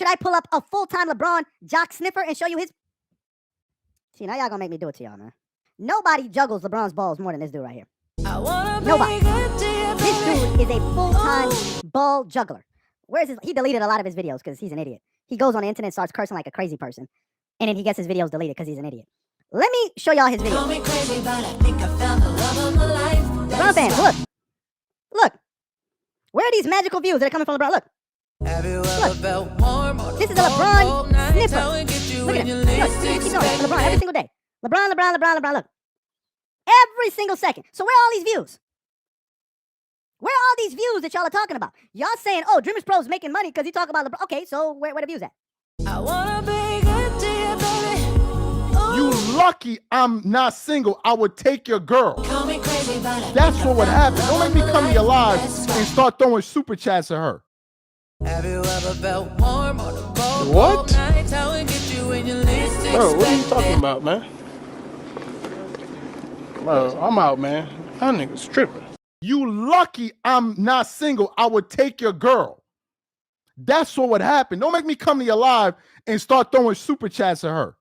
Should I pull up a full-time LeBron jock sniffer and show you his? See, now y'all gonna make me do it to y'all, man. Nobody juggles LeBron's balls more than this dude right here. Nobody. This dude is a full-time ball juggler. Where is his? He deleted a lot of his videos because he's an idiot. He goes on the internet and starts cursing like a crazy person, and then he gets his videos deleted because he's an idiot. Let me show y'all his videos. LeBron fans, look. Look. Where are these magical views that are coming from LeBron? Look. Look. This is a LeBron sniffer. Look at it. Look. Keep going. LeBron every single day. LeBron. Look. Every single second. So where are all these views? Where are all these views that y'all are talking about? Y'all saying, oh, Dreamers Pro's making money because he talk about LeBron. Okay, so where the views at? I wanna be good to you, baby. You lucky I'm not single. I would take your girl. Call me crazy, but That's what would happen. Don't make me come to your live and start throwing super chats at her. have you ever felt warm on the cold What? nights? How we get you when you least Bro, what are you expect talking it? about, man? Bro, I'm out, man. That nigga's tripping. You lucky I'm not single. I would take your girl. That's what would happen. Don't make me come to your live and start throwing super chats at her.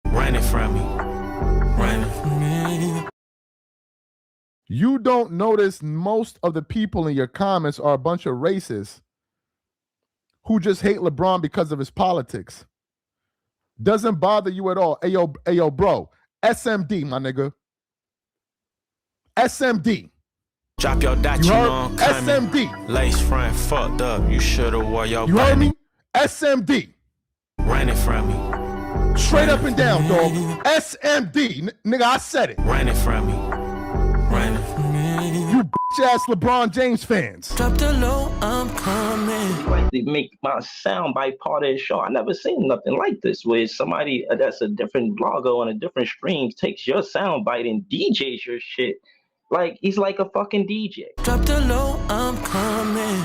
Running from me. Running from me. You don't notice most of the people in your comments are a bunch of racists who just hate LeBron because of his politics. Doesn't bother you at all. Ayo, bro. SMD, my nigga. SMD. Drop your dot, You you heard? know I'm coming. SMD. Lace front fucked up. You shoulda wore your You heard bunny. me? SMD. Running from me. Straight up and down, dog. SMD. Nigga, I said it. Running from me. Running from me. You bitch-ass LeBron James fans. Drop the low, I'm coming. Like to make my soundbite part of the show. I never seen nothing like this where somebody that's a different blogger on a different stream takes your soundbite and DJs your shit. Like he's like a fucking DJ. Drop the low, I'm coming.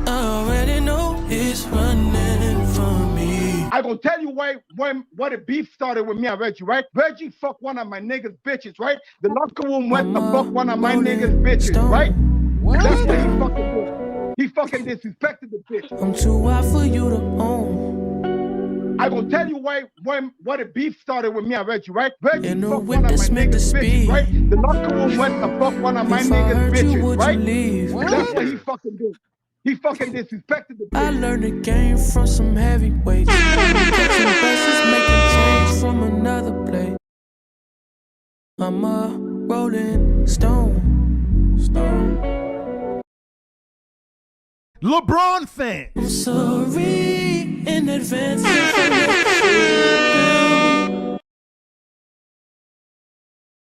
I already know it's running from me. I gonna tell you why the beef started with me and Reggie, right? Reggie fucked one of my niggas' bitches, right? The locker room went to fuck one of my niggas' bitches, right? That's what he fucking did. He fucking disrespected the bitch. I'm too hot for you to own. I gonna tell you why the beef started with me and Reggie, right? Reggie In the fucked one of my witness meant to niggas' bitches, speak. right? The locker room went to fuck one of my If I niggas' hurt you, bitches, would right? you leave? That's what he fucking did. He fucking disrespected the I bitch. learned the game from some heavyweights. Catching buses, making change from another plate. I'm a rolling stone. LeBron fans. I'm sorry in advance if I let you down.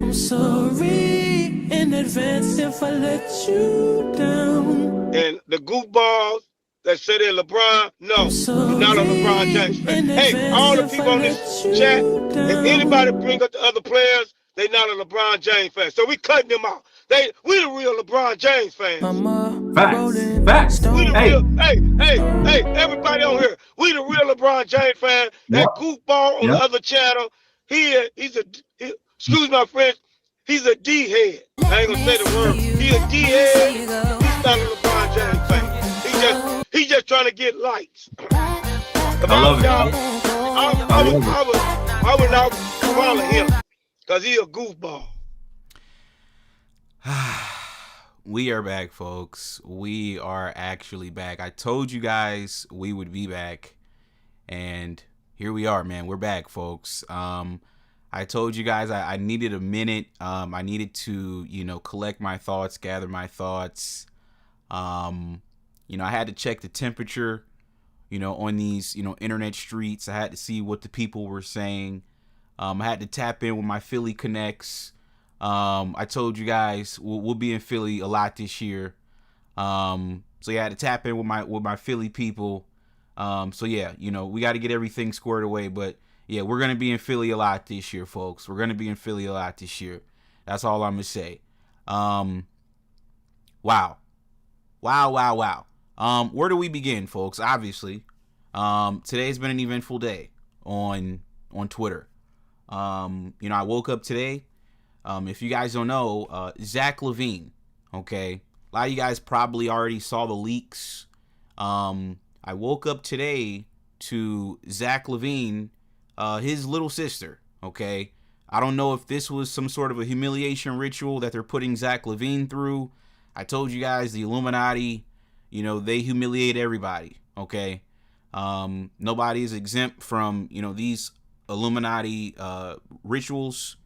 I'm sorry in advance if I let you down. And the goofballs that say they're LeBron, no, you're not a LeBron James fan. Hey, all the people on this chat, if anybody bring up the other players, they not a LeBron James fan. So we cutting them out. We the real LeBron James fans. I'm a Facts. rolling Facts. stone. We the Hey. real, hey, everybody on here, we the real LeBron James fan. That Yep. goofball on the Yep. other channel, excuse my French, he's a D-head. I ain't gonna say the word. He a D-head. He's not a LeBron James fan. He just trying to get likes. If I love was it. y'all, I would not follow him because he a goofball. We are back, folks. We are actually back. I told you guys we would be back, and here we are, man. We're back, folks. I told you guys I needed a minute. I needed to, collect my thoughts, gather my thoughts. I had to check the temperature, on these, internet streets. I had to see what the people were saying. I had to tap in with my Philly connects. I told you guys we'll be in Philly a lot this year. So yeah, I had to tap in with my Philly people. So yeah, we got to get everything squared away, but yeah, we're going to be in Philly a lot this year, folks. We're going to be in Philly a lot this year. That's all I'm going to say. Wow. Where do we begin, folks? Obviously, today's been an eventful day on Twitter. I woke up today. If you guys don't know, Zach LaVine, okay, A lot of you guys probably already saw the leaks. I woke up today to Zach LaVine, his little sister, okay? I don't know if this was some sort of a humiliation ritual that they're putting Zach LaVine through. I told you guys the Illuminati, you know, they humiliate everybody, okay? Nobody is exempt from, you know, these Illuminati rituals.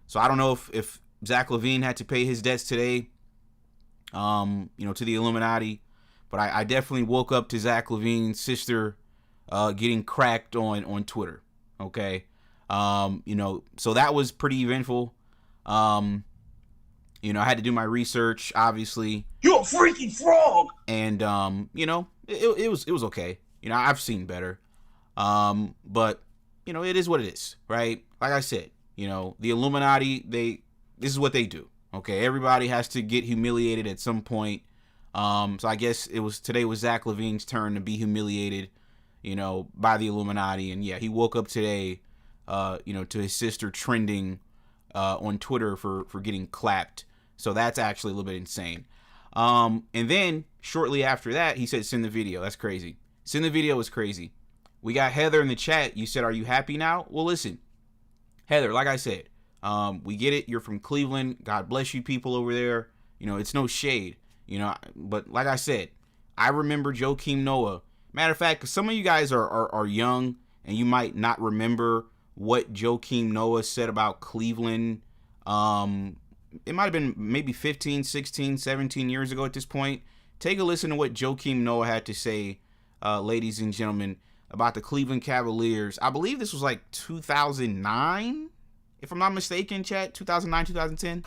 So I don't know if Zach LaVine had to pay his debts today, you know, to the Illuminati. But I definitely woke up to Zach LaVine's sister getting cracked on Twitter. Okay. You know, so that was pretty eventful. You know, I had to do my research, obviously. You're a freaky frog! And you know, it was okay. You know, I've seen better. But, you know, it is what it is, right? Like I said, you know, the Illuminati, this is what they do. Okay, everybody has to get humiliated at some point. So I guess today was Zach LaVine's turn to be humiliated, you know, by the Illuminati. And yeah, he woke up today, you know, to his sister trending on Twitter for getting clapped. So that's actually a little bit insane. And then shortly after that, he said, send the video. That's crazy. Send the video is crazy. We got Heather in the chat. You said, are you happy now? Well, listen, Heather, like I said, we get it. You're from Cleveland. God bless you people over there. You know, it's no shade. You know, but like I said, I remember Joakim Noah. Matter of fact, some of you guys are young and you might not remember what Joakim Noah said about Cleveland. It might have been maybe 15, 16, 17 years ago at this point. Take a listen to what Joakim Noah had to say, ladies and gentlemen, about the Cleveland Cavaliers. I believe this was like 2009, if I'm not mistaken, chat. 2009, 2010.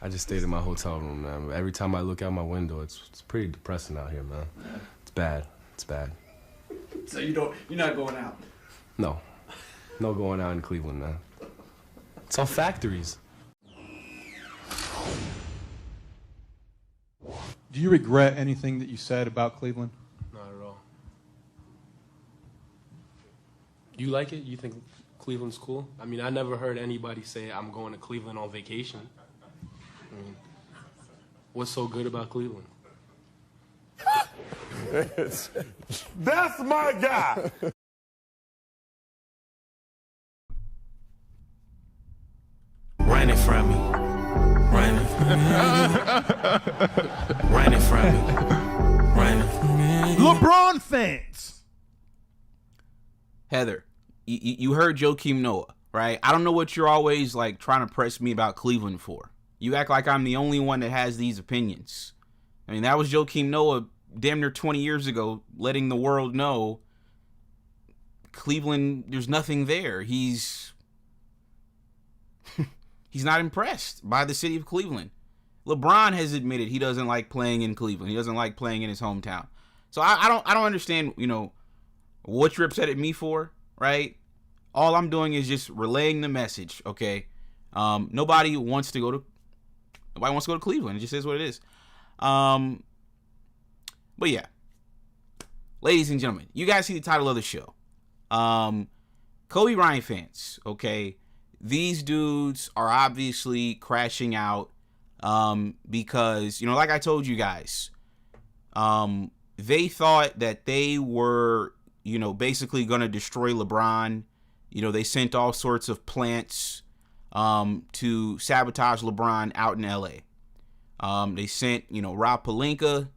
I just stayed in my hotel room, man. Every time I look out my window, it's pretty depressing out here, man. It's bad. It's bad. So you're not going out? No. No going out in Cleveland, man. It's all factories. Do you regret anything that you said about Cleveland? Not at all. You like it? You think Cleveland's cool? I mean, I never heard anybody say, I'm going to Cleveland on vacation. I mean, what's so good about Cleveland? That's my guy! Running from me. Running from me. Running from me. Running from me. LeBron fans. Heather, you heard Joakim Noah, right? I don't know what you're always like trying to press me about Cleveland for. You act like I'm the only one that has these opinions. I mean, that was Joakim Noah damn near 20 years ago, letting the world know Cleveland, there's nothing there. He's not impressed by the city of Cleveland. LeBron has admitted he doesn't like playing in Cleveland. He doesn't like playing in his hometown. So I don't understand, you know, what you're upset at me for, right? All I'm doing is just relaying the message, okay? Nobody wants to go to Cleveland. It just is what it is. But yeah, ladies and gentlemen, you guys see the title of the show. Kobe Bryant fans, okay? These dudes are obviously crashing out because, you know, like I told you guys, they thought that they were, you know, basically going to destroy LeBron. You know, they sent all sorts of plants to sabotage LeBron out in LA. They sent, you know, Rob Pelinka.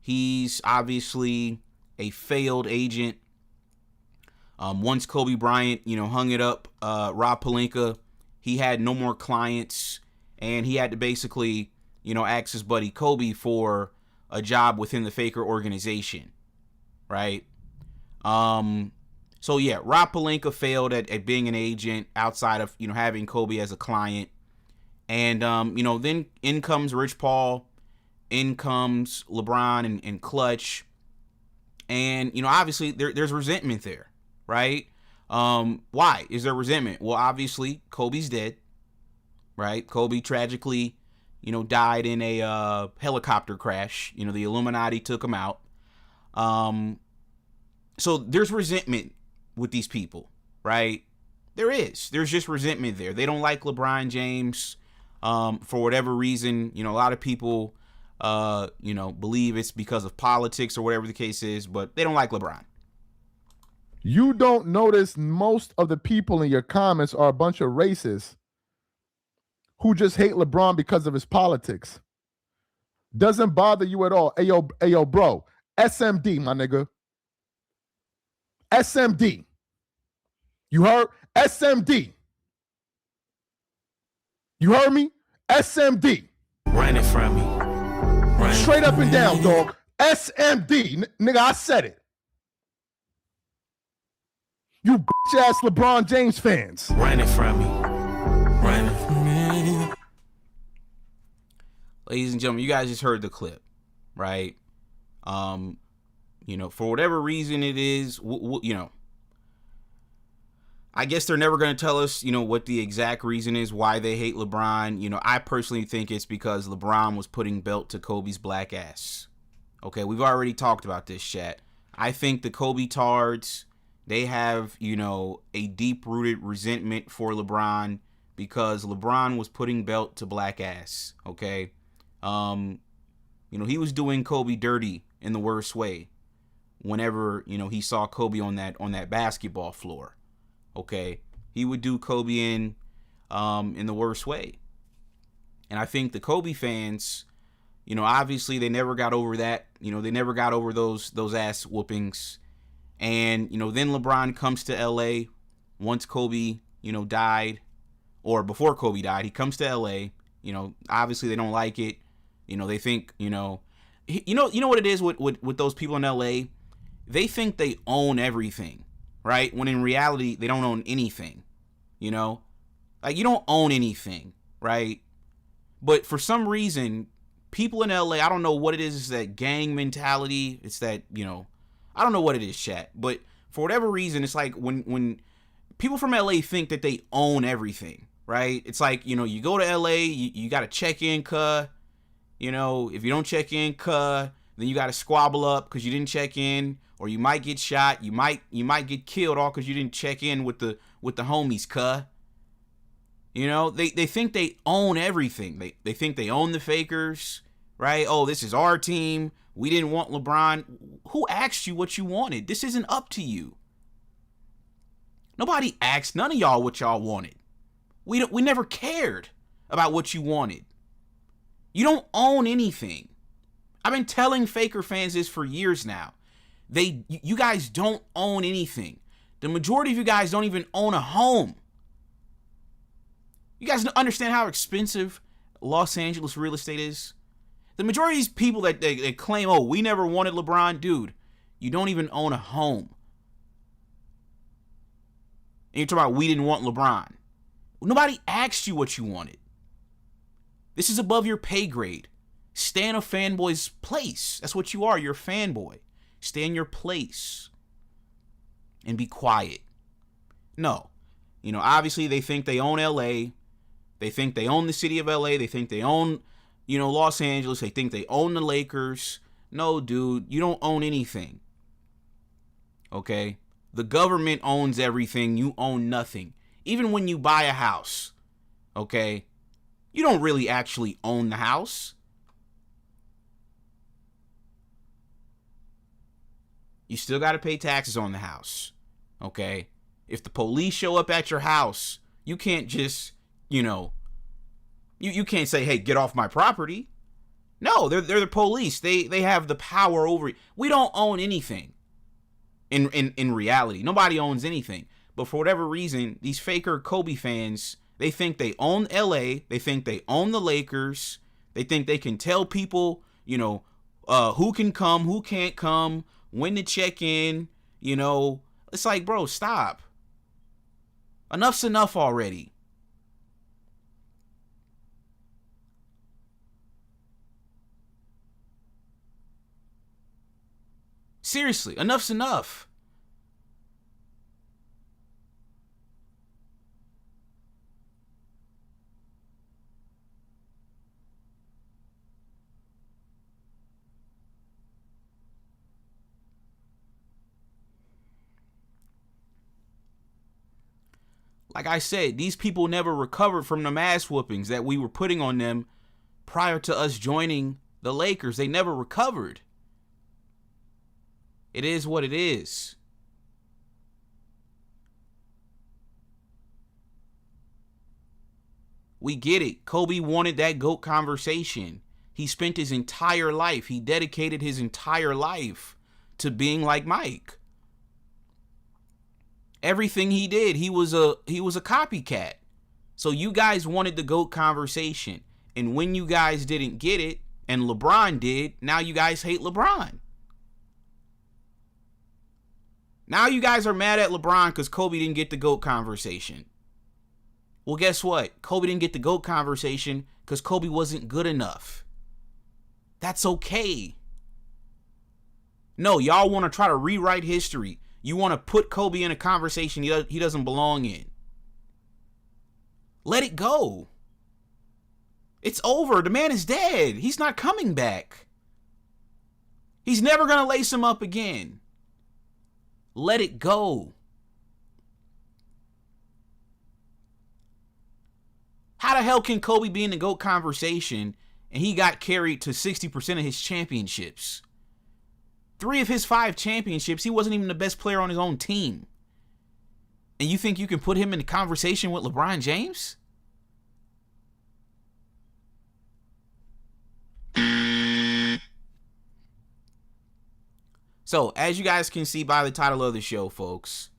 He's obviously a failed agent. Once Kobe Bryant, you know, hung it up, Rob Pelinka, he had no more clients, and he had to basically, you know, ask his buddy Kobe for a job within the Faker organization, right? So yeah, Rob Pelinka failed at being an agent outside of, you know, having Kobe as a client. And, you know, then in comes Rich Paul, in comes LeBron and Clutch. And, you know, obviously there's resentment there, right? Why is there resentment? Well, obviously Kobe's dead, right? Kobe tragically, you know, died in a helicopter crash. You know, the Illuminati took him out. So there's resentment with these people, right? There's just resentment there. They don't like LeBron James for whatever reason. You know, a lot of people believe it's because of politics or whatever the case is, but they don't like LeBron. You don't notice most of the people in your comments are a bunch of racists who just hate LeBron because of his politics. Doesn't bother you at all. Ayo, bro. SMD, my nigga. SMD. You heard? SMD. You heard me? SMD. Run it from me. Straight up and down, dog. SMD. Nigga, I said it. You bitch-ass LeBron James fans. Run it from me. Run it from me. Ladies and gentlemen, you guys just heard the clip, right? For whatever reason it is, I guess they're never going to tell us, what the exact reason is why they hate LeBron. I personally think it's because LeBron was putting belt to Kobe's black ass. Okay, we've already talked about this, chat. I think the Kobe tards, they have, a deep-rooted resentment for LeBron because LeBron was putting belt to black ass, okay? He was doing Kobe dirty in the worst way whenever, he saw Kobe on that basketball floor. Okay, he would do Kobe in the worst way. And I think the Kobe fans, obviously they never got over that. They never got over those ass whoopings. And, then LeBron comes to LA once Kobe, died, or before Kobe died. He comes to LA. Obviously they don't like it. They think, you know what it is with those people in LA? They think they own everything, right? When in reality, they don't own anything, Like, you don't own anything, right? But for some reason, people in LA, I don't know what it is. It's that gang mentality. It's that, I don't know what it is, chat. But for whatever reason, it's like when people from LA think that they own everything, right? It's like, you go to LA, you got to check in, cuh. If you don't check in, cuh, then you got to squabble up because you didn't check in, or you might get shot. You might get killed all because you didn't check in with the homies, cuh. They think they own everything. They think they own the fakers, right? Oh, this is our team. We didn't want LeBron. Who asked you what you wanted? This isn't up to you. Nobody asked none of y'all what y'all wanted. We never cared about what you wanted. You don't own anything. I've been telling Faker fans this for years now. You guys don't own anything. The majority of you guys don't even own a home. You guys understand how expensive Los Angeles real estate is? The majority of these people that they claim, oh, we never wanted LeBron, dude, you don't even own a home. And you're talking about we didn't want LeBron. Nobody asked you what you wanted. This is above your pay grade. Stay in a fanboy's place. That's what you are. You're a fanboy. Stay in your place and be quiet. No. Obviously they think they own LA. They think they own the city of LA. They think they own, Los Angeles. They think they own the Lakers. No, dude, you don't own anything. Okay? The government owns everything. You own nothing. Even when you buy a house, okay? You don't really actually own the house. You still got to pay taxes on the house, okay? If the police show up at your house, you can't just, you can't say, hey, get off my property. No, they're the police. They have the power over it. We don't own anything in reality. Nobody owns anything. But for whatever reason, these faker Kobe fans, they think they own LA. They think they own the Lakers. They think they can tell people, who can come, who can't come, when to check in. It's like, bro, stop. Enough's enough already. Seriously, enough's enough. Like I said, these people never recovered from the mass whoopings that we were putting on them prior to us joining The Lakers, they never recovered. It is what it is. We get it. Kobe wanted that GOAT conversation. He spent his entire life, he dedicated his entire life to being like Mike. Everything he did, he was a copycat. So you guys wanted the GOAT conversation. And when you guys didn't get it, and LeBron did, now you guys hate LeBron. Now you guys are mad at LeBron because Kobe didn't get the GOAT conversation. Well, guess what? Kobe didn't get the GOAT conversation because Kobe wasn't good enough. That's okay. No, y'all want to try to rewrite history. You want to put Kobe in a conversation he doesn't belong in. Let it go. It's over. The man is dead. He's not coming back. He's never going to lace him up again. Let it go. How the hell can Kobe be in the GOAT conversation and he got carried to 60% of his championships? 3 of his 5 championships, he wasn't even the best player on his own team. And you think you can put him in the conversation with LeBron James? So, as you guys can see by the title of the show, folks,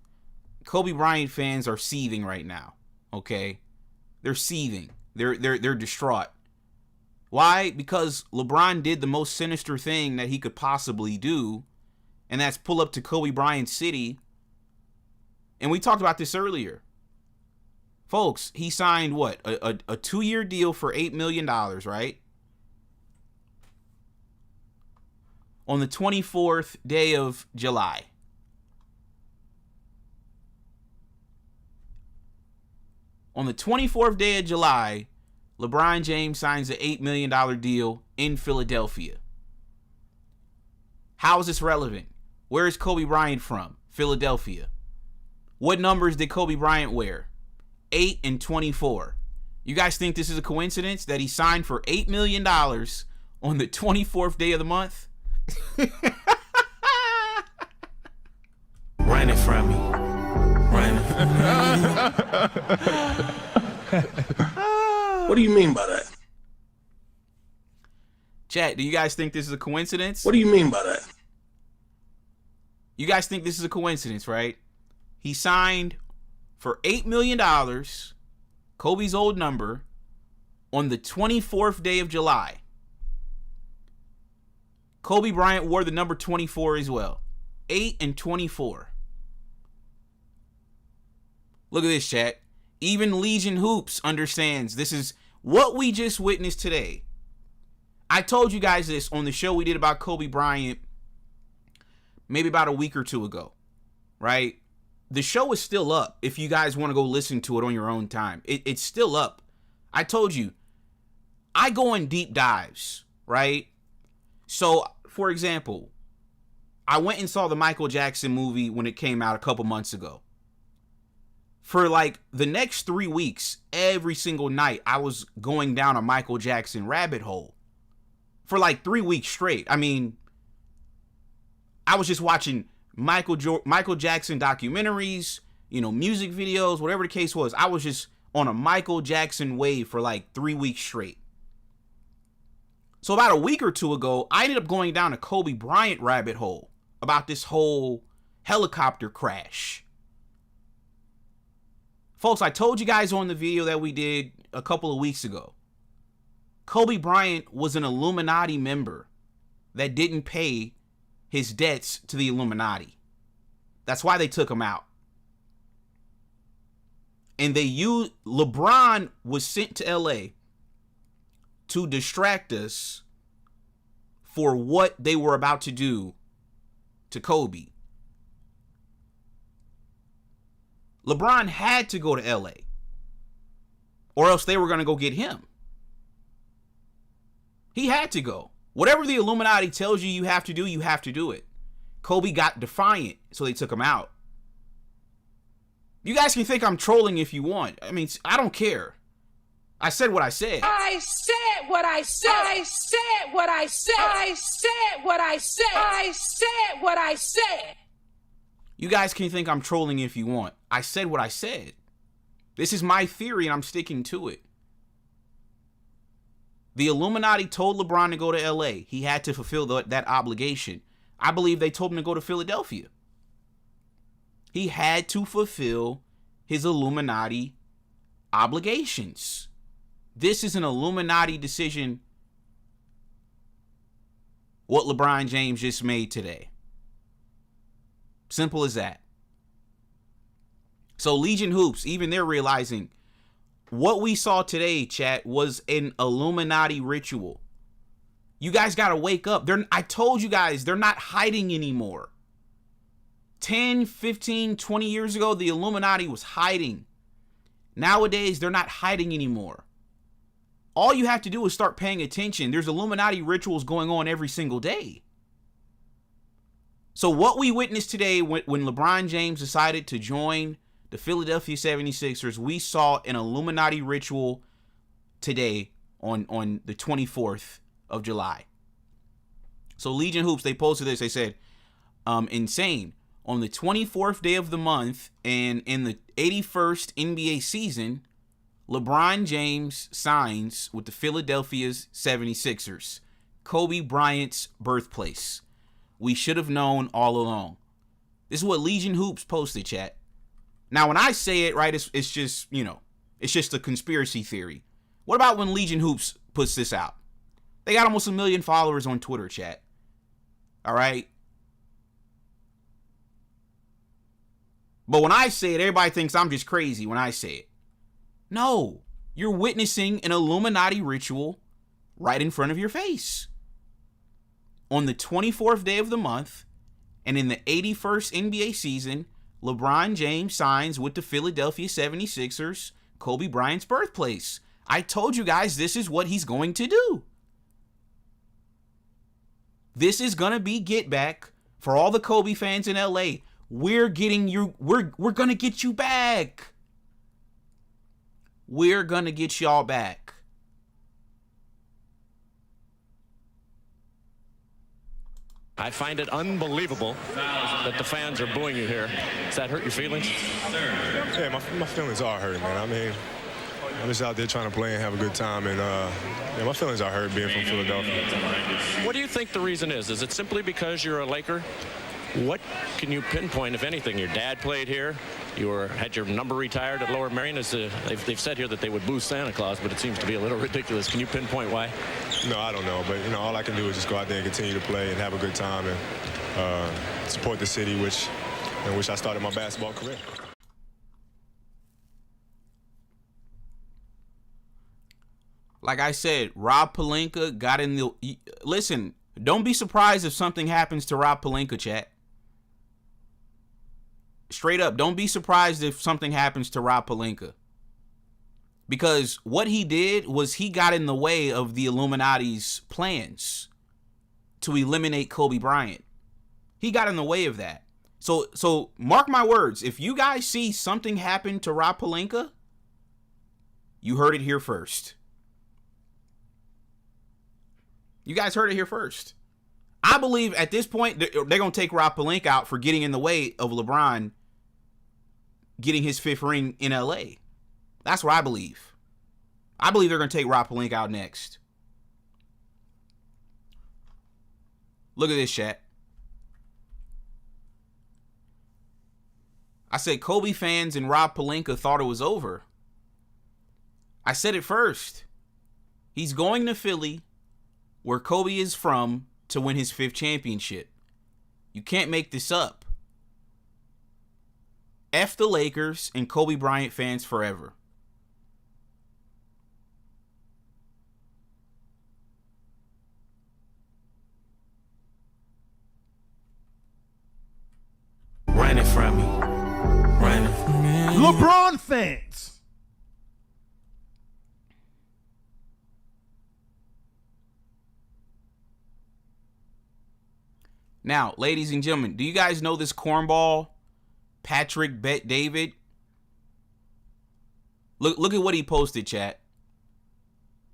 Kobe Bryant fans are seething right now, okay? They're seething. They're distraught. Why? Because LeBron did the most sinister thing that he could possibly do, and that's pull up to Kobe Bryant City. And we talked about this earlier. Folks, he signed what? A 2-year deal for $8 million, right? On the 24th day of July. On the 24th day of July, LeBron James signs an $8 million deal in Philadelphia. How is this relevant? Where is Kobe Bryant from? Philadelphia. What numbers did Kobe Bryant wear? 8 and 24. You guys think this is a coincidence that he signed for $8 million on the 24th day of the month? Run it from me. Run it. What do you mean by that? Chat, do you guys think this is a coincidence? What do you mean by that? You guys think this is a coincidence, right? He signed for $8 million, Kobe's old number, on the 24th day of July. Kobe Bryant wore the number 24 as well. 8 and 24. Look at this, chat. Even Legion Hoops understands this is what we just witnessed today. I told you guys this on the show we did about Kobe Bryant maybe about a week or 2 ago, right? The show is still up if you guys want to go listen to it on your own time. It's still up. I told you, I go in deep dives, right? So, for example, I went and saw the Michael Jackson movie when it came out a couple months ago. For like the next 3 weeks, every single night, I was going down a Michael Jackson rabbit hole. For like 3 weeks straight. I mean, I was just watching Michael Jackson documentaries, music videos, whatever the case was. I was just on a Michael Jackson wave for like 3 weeks straight. So about a week or 2 ago, I ended up going down a Kobe Bryant rabbit hole about this whole helicopter crash. Folks, I told you guys on the video that we did a couple of weeks ago, Kobe Bryant was an Illuminati member that didn't pay his debts to the Illuminati. That's why they took him out. And LeBron was sent to LA to distract us for what they were about to do to Kobe. LeBron had to go to LA, or else they were going to go get him. He had to go. Whatever the Illuminati tells you have to do, you have to do it. Kobe got defiant, so they took him out. You guys can think I'm trolling if you want. I mean, I don't care. I said what I said. I said what I said. I said what I said. I said what I said. I said what I said. You guys can think I'm trolling if you want. I said what I said. This is my theory and I'm sticking to it. The Illuminati told LeBron to go to LA. He had to fulfill that obligation. I believe they told him to go to Philadelphia. He had to fulfill his Illuminati obligations. This is an Illuminati decision, what LeBron James just made today. Simple as that. So Legion Hoops, even they're realizing what we saw today, chat, was an Illuminati ritual. You guys got to wake up. I told you guys, they're not hiding anymore. 10, 15, 20 years ago, the Illuminati was hiding. Nowadays, they're not hiding anymore. All you have to do is start paying attention. There's Illuminati rituals going on every single day. So what we witnessed today when LeBron James decided to join the Philadelphia 76ers, we saw an Illuminati ritual today on the 24th of July. So Legion Hoops, they posted this. They said, insane. On the 24th day of the month and in the 81st NBA season, LeBron James signs with the Philadelphia 76ers, Kobe Bryant's birthplace. We should have known all along. This is what Legion Hoops posted, chat. Now, when I say it, right, it's just, it's just a conspiracy theory. What about when Legion Hoops puts this out? They got almost 1 million followers on Twitter, chat. All right? But when I say it, everybody thinks I'm just crazy when I say it. No, you're witnessing an Illuminati ritual right in front of your face. On the 24th day of the month and in the 81st NBA season, LeBron James signs with the Philadelphia 76ers, Kobe Bryant's birthplace. I told you guys this is what he's going to do. This is going to be get back for all the Kobe fans in LA. We're getting you, we're going to get you back. We're going to get y'all back. I find it unbelievable that the fans are booing you here. Does that hurt your feelings? Yeah, my feelings are hurt, man. I mean, I'm just out there trying to play and have a good time, and my feelings are hurt being from Philadelphia. What do you think the reason is? Is it simply because you're a Laker? What can you pinpoint, if anything? Your dad played here. You had your number retired at Lower Merion. They've said here that they would boo Santa Claus, but it seems to be a little ridiculous. Can you pinpoint why? No, I don't know. But, all I can do is just go out there and continue to play and have a good time and support the city, in which I started my basketball career. Like I said, Rob Pelinka got in the... Listen, don't be surprised if something happens to Rob Pelinka, chat. Straight up, don't be surprised if something happens to Rob Pelinka. Because what he did was he got in the way of the Illuminati's plans to eliminate Kobe Bryant. He got in the way of that. So mark my words, if you guys see something happen to Rob Pelinka, you heard it here first. You guys heard it here first. I believe at this point, they're going to take Rob Pelinka out for getting in the way of LeBron getting his 5th ring in LA. That's what I believe. I believe they're going to take Rob Pelinka out next. Look at this, chat. I said Kobe fans and Rob Pelinka thought it was over. I said it first. He's going to Philly, where Kobe is from, to win his 5th championship. You can't make this up. F the Lakers and Kobe Bryant fans forever. Running from me. Running from me. LeBron fans. Now, ladies and gentlemen, do you guys know this cornball, Patrick Bet David? Look at what he posted, chat.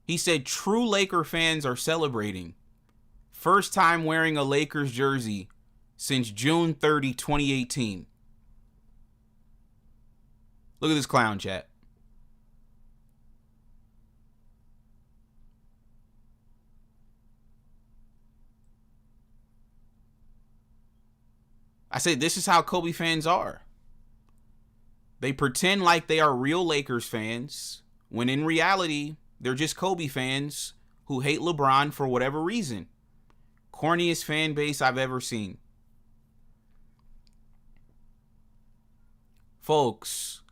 He said true Laker fans are celebrating. First time wearing a Lakers jersey since June 30, 2018. Look at this clown, chat. I said this is how Kobe fans are. They pretend like they are real Lakers fans, when in reality, they're just Kobe fans who hate LeBron for whatever reason. Corniest fan base I've ever seen. Folks,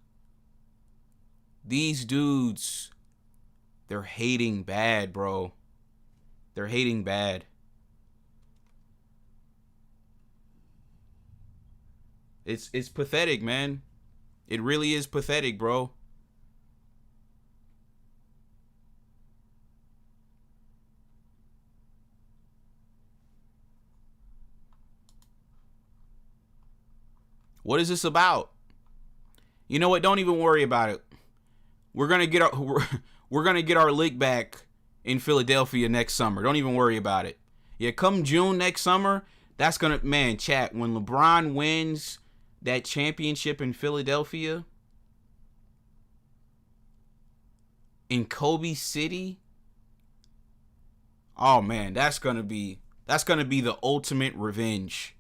these dudes, they're hating bad, bro. They're hating bad. It's pathetic, man. It really is pathetic, bro. What is this about? You know what? Don't even worry about it. We're gonna get our lick back in Philadelphia next summer. Don't even worry about it. Yeah, come June next summer, that's gonna, man, chat, when LeBron wins that championship in Philadelphia, in Kobe City, oh man, that's gonna be the ultimate revenge.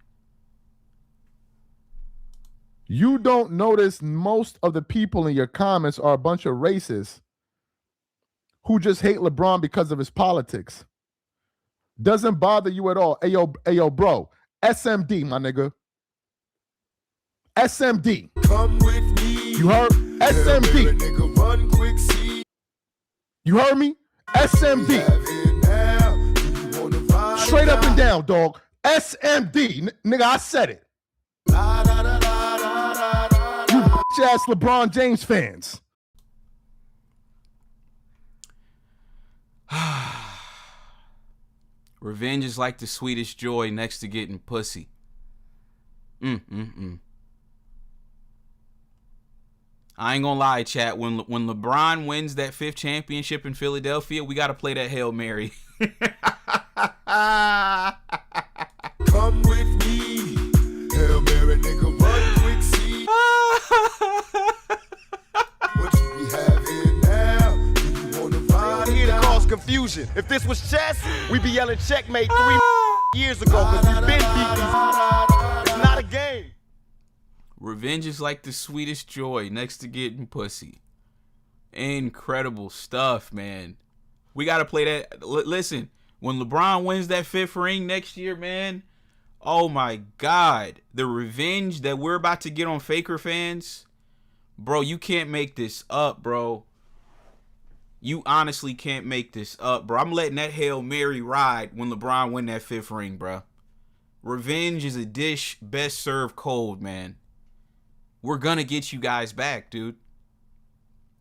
You don't notice most of the people in your comments are a bunch of racists who just hate LeBron because of his politics. Doesn't bother you at all. Ayo, bro. SMD, my nigga. SMD. Come with me. You heard? SMD. Nigga, run quick, see. You heard me? SMD. Straight up and down, dog. SMD. Nigga, I said it. You bitch-ass LeBron James fans. Revenge is like the sweetest joy next to getting pussy. I ain't gonna lie, chat. When LeBron wins that 5th championship in Philadelphia, we gotta play that Hail Mary. Come with me. Hail Mary, nigga, run quick, see. What you be having now? You wanna ride here to cause confusion. If this was chess, we'd be yelling checkmate 3 years ago, because we've been beat these. It's not a game. Revenge is like the sweetest joy next to getting pussy. Incredible stuff, man. We got to play that. Listen, when LeBron wins that 5th ring next year, man, oh my God. The revenge that we're about to get on Faker fans, bro, you can't make this up, bro. You honestly can't make this up, bro. I'm letting that Hail Mary ride when LeBron win that 5th ring, bro. Revenge is a dish best served cold, man. We're going to get you guys back, dude.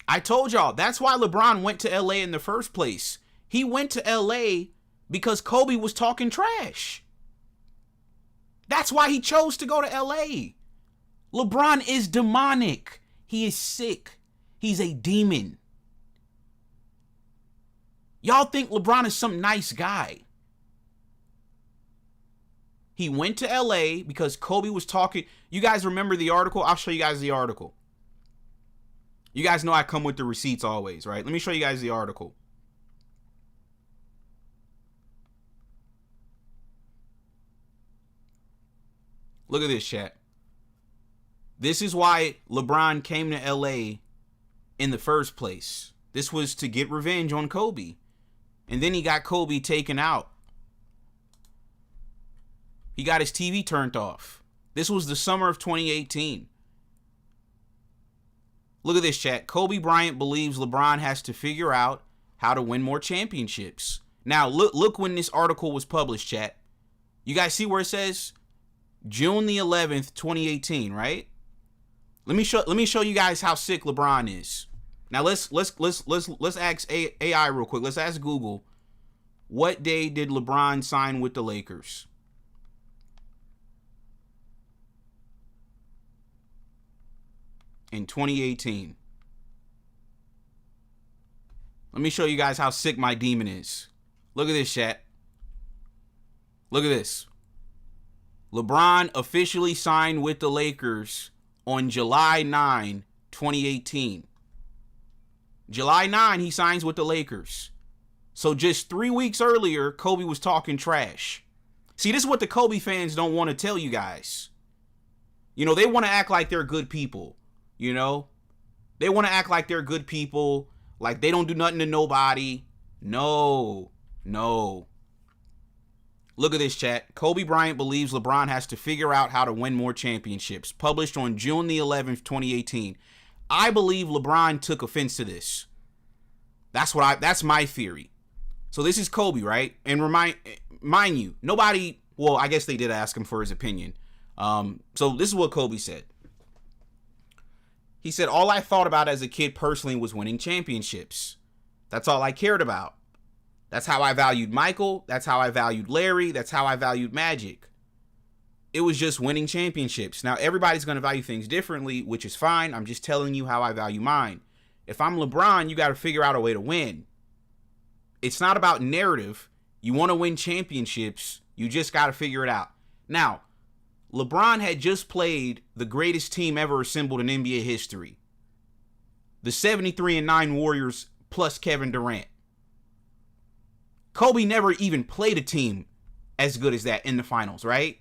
I told y'all, that's why LeBron went to LA in the first place. He went to LA because Kobe was talking trash. That's why he chose to go to LA. LeBron is demonic. He is sick. He's a demon. Y'all think LeBron is some nice guy. He went to LA because Kobe was talking. You guys remember the article? I'll show you guys the article. You guys know I come with the receipts always, right? Let me show you guys the article. Look at this, chat. This is why LeBron came to LA in the first place. This was to get revenge on Kobe. And then he got Kobe taken out. He got his TV turned off. This was the summer of 2018. Look at this, chat. Kobe Bryant believes LeBron has to figure out how to win more championships. Now, look when this article was published, chat. You guys see where it says June the 11th, 2018, right? Let me show you guys how sick LeBron is. Now let's ask AI real quick. Let's ask Google, what day did LeBron sign with the Lakers? In 2018. Let me show you guys how sick my demon is. Look at this, chat. Look at this. LeBron officially signed with the Lakers on July 9, 2018. July 9, he signs with the Lakers. So just 3 weeks earlier, Kobe was talking trash. See, this is what the Kobe fans don't want to tell you guys. You know, they want to act like they're good people. You know? They want to act like they're good people. Like they don't do nothing to nobody. No. Look at this, chat. Kobe Bryant believes LeBron has to figure out how to win more championships. Published on June the 11th, 2018. I believe LeBron took offense to this. That's my theory. So this is Kobe, right? And mind you, nobody, well, I guess they did ask him for his opinion. So this is what Kobe said. He said, all I thought about as a kid personally was winning championships. That's all I cared about. That's how I valued Michael. That's how I valued Larry. That's how I valued Magic. It was just winning championships. Now, everybody's going to value things differently, which is fine. I'm just telling you how I value mine. If I'm LeBron, you got to figure out a way to win. It's not about narrative. You want to win championships. You just got to figure it out. Now, LeBron had just played the greatest team ever assembled in NBA history. The 73-9 Warriors plus Kevin Durant. Kobe never even played a team as good as that in the finals, right?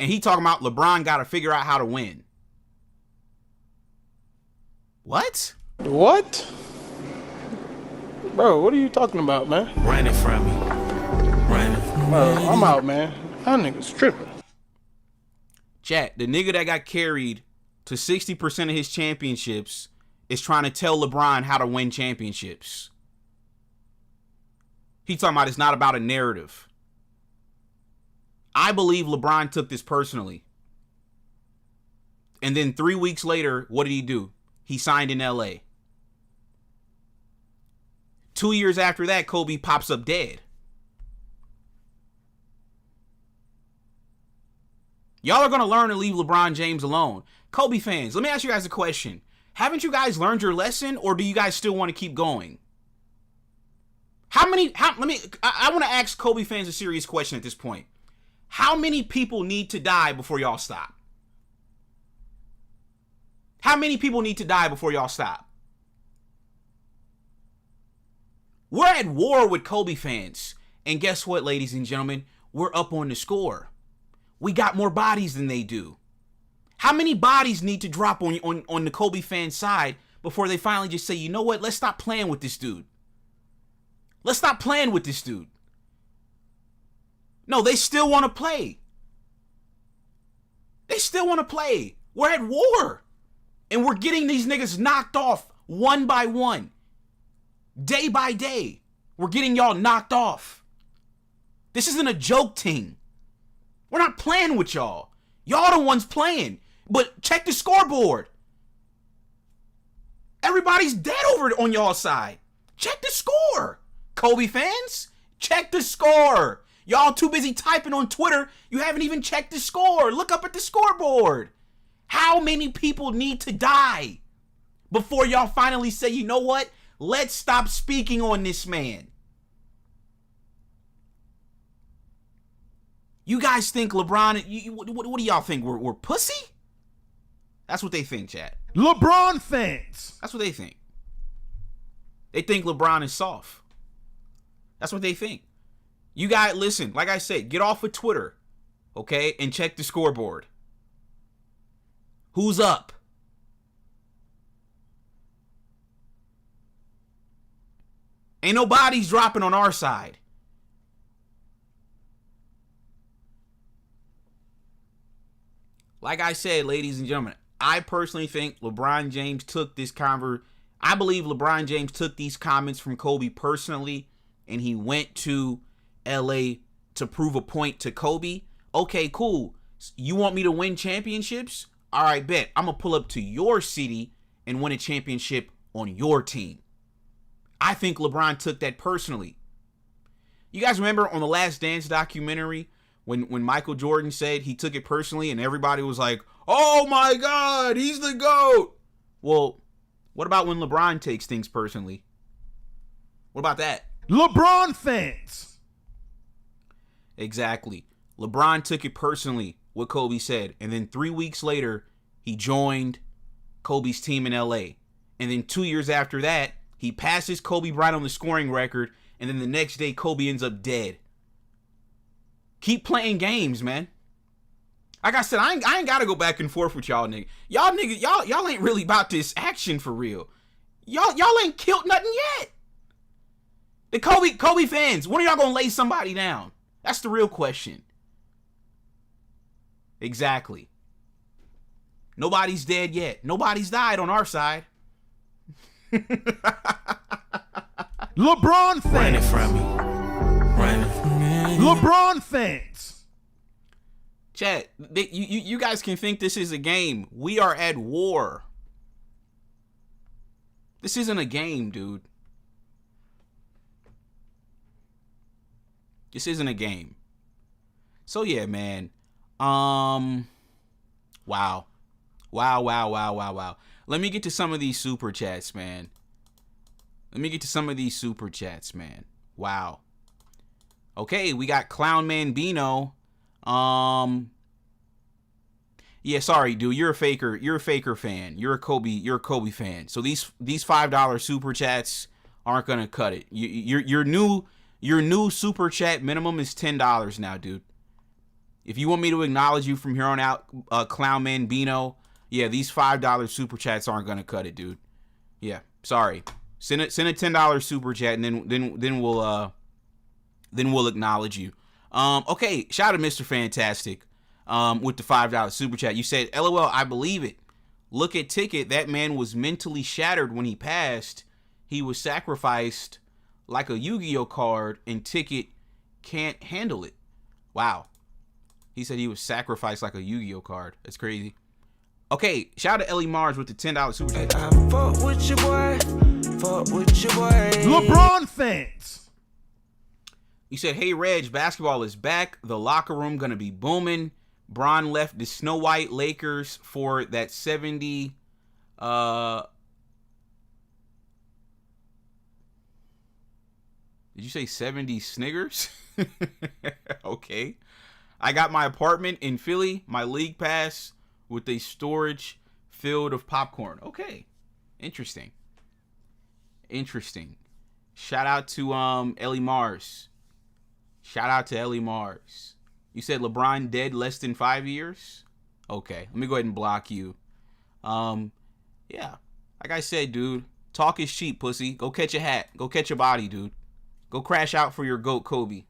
And he talking about LeBron got to figure out how to win. What? What? Bro, what are you talking about, man? Running from me. Bro, I'm out, man. That nigga's tripping. Chat, the nigga that got carried to 60% of his championships is trying to tell LeBron how to win championships. He talking about it's not about a narrative. I believe LeBron took this personally. And then 3 weeks later, what did he do? He signed in LA. 2 years after that, Kobe pops up dead. Y'all are going to learn to leave LeBron James alone. Kobe fans, let me ask you guys a question. Haven't you guys learned your lesson, or do you guys still want to keep going? I want to ask Kobe fans a serious question at this point. How many people need to die before y'all stop? How many people need to die before y'all stop? We're at war with Kobe fans. And guess what, ladies and gentlemen? We're up on the score. We got more bodies than they do. How many bodies need to drop on the Kobe fan side before they finally just say, you know what? Let's stop playing with this dude. Let's stop playing with this dude. No, they still want to play. They still want to play. We're at war. And we're getting these niggas knocked off one by one. Day by day. We're getting y'all knocked off. This isn't a joke team. We're not playing with y'all. Y'all the ones playing. But check the scoreboard. Everybody's dead over on y'all side. Check the score. Kobe fans, check the score. Y'all too busy typing on Twitter. You haven't even checked the score. Look up at the scoreboard. How many people need to die before y'all finally say, you know what? Let's stop speaking on this man. You guys think LeBron, what do y'all think? We're pussy? That's what they think, chat. LeBron fans. That's what they think. They think LeBron is soft. That's what they think. You guys, listen, like I said, get off of Twitter, okay, and check the scoreboard. Who's up? Ain't nobody's dropping on our side. Like I said, ladies and gentlemen, I personally think LeBron James took this I believe LeBron James took these comments from Kobe personally, and he went to LA to prove a point to Kobe. Okay, cool. You want me to win championships? All right, bet. I'm going to pull up to your city and win a championship on your team. I think LeBron took that personally. You guys remember on the Last Dance documentary when Michael Jordan said he took it personally and everybody was like, oh my God, he's the GOAT. Well, What about when LeBron takes things personally? What about that? LeBron fans. Exactly. LeBron took it personally, what Kobe said. And then 3 weeks later, he joined Kobe's team in LA. And then 2 years after that, he passes Kobe Bryant on the scoring record. And then the next day, Kobe ends up dead. Keep playing games, man. Like I said, I ain't got to go back and forth with y'all niggas. Y'all ain't really about this action for real. Y'all ain't killed nothing yet. The Kobe fans, when are y'all going to lay somebody down? That's the real question. Exactly. Nobody's dead yet. Nobody's died on our side. LeBron fans. Running from me. Running from me. LeBron fans. Chat, you guys can think this is a game. We are at war. This isn't a game, dude. This isn't a game. So yeah, man. Wow. Let me get to some of these super chats, man. Wow. Okay, we got Clown Man Bino. Yeah, sorry, dude. You're a faker. You're a faker fan. You're a Kobe fan. So these $5 super chats aren't gonna cut it. Your new super chat minimum is $10 now, dude. If you want me to acknowledge you from here on out, Clown Man Bino, yeah, these $5 super chats aren't gonna cut it, dude. Yeah, sorry. Send a $10 super chat, and then we'll acknowledge you. Okay, shout out to Mr. Fantastic with the $5 super chat. You said, LOL, I believe it. Look at Ticket. That man was mentally shattered when he passed. He was sacrificed like a Yu-Gi-Oh card, and Ticket can't handle it. Wow. He said he was sacrificed like a Yu-Gi-Oh card. That's crazy. Okay, shout out to Ellie Mars with the $10 super chat. Fuck with your boy. Fuck with your boy. LeBron fans. You said, hey, Reg, basketball is back. The locker room going to be booming. Bron left the Snow White Lakers for that 70... Did you say 70 Snickers? Okay. I got my apartment in Philly, my league pass with a storage filled of popcorn. Okay. Interesting. Shout out to Ellie Mars. You said LeBron dead less than 5 years? Okay. Let me go ahead and block you. Yeah. Like I said, dude, talk is cheap, pussy. Go catch a hat. Go catch a body, dude. Go crash out for your GOAT, Kobe.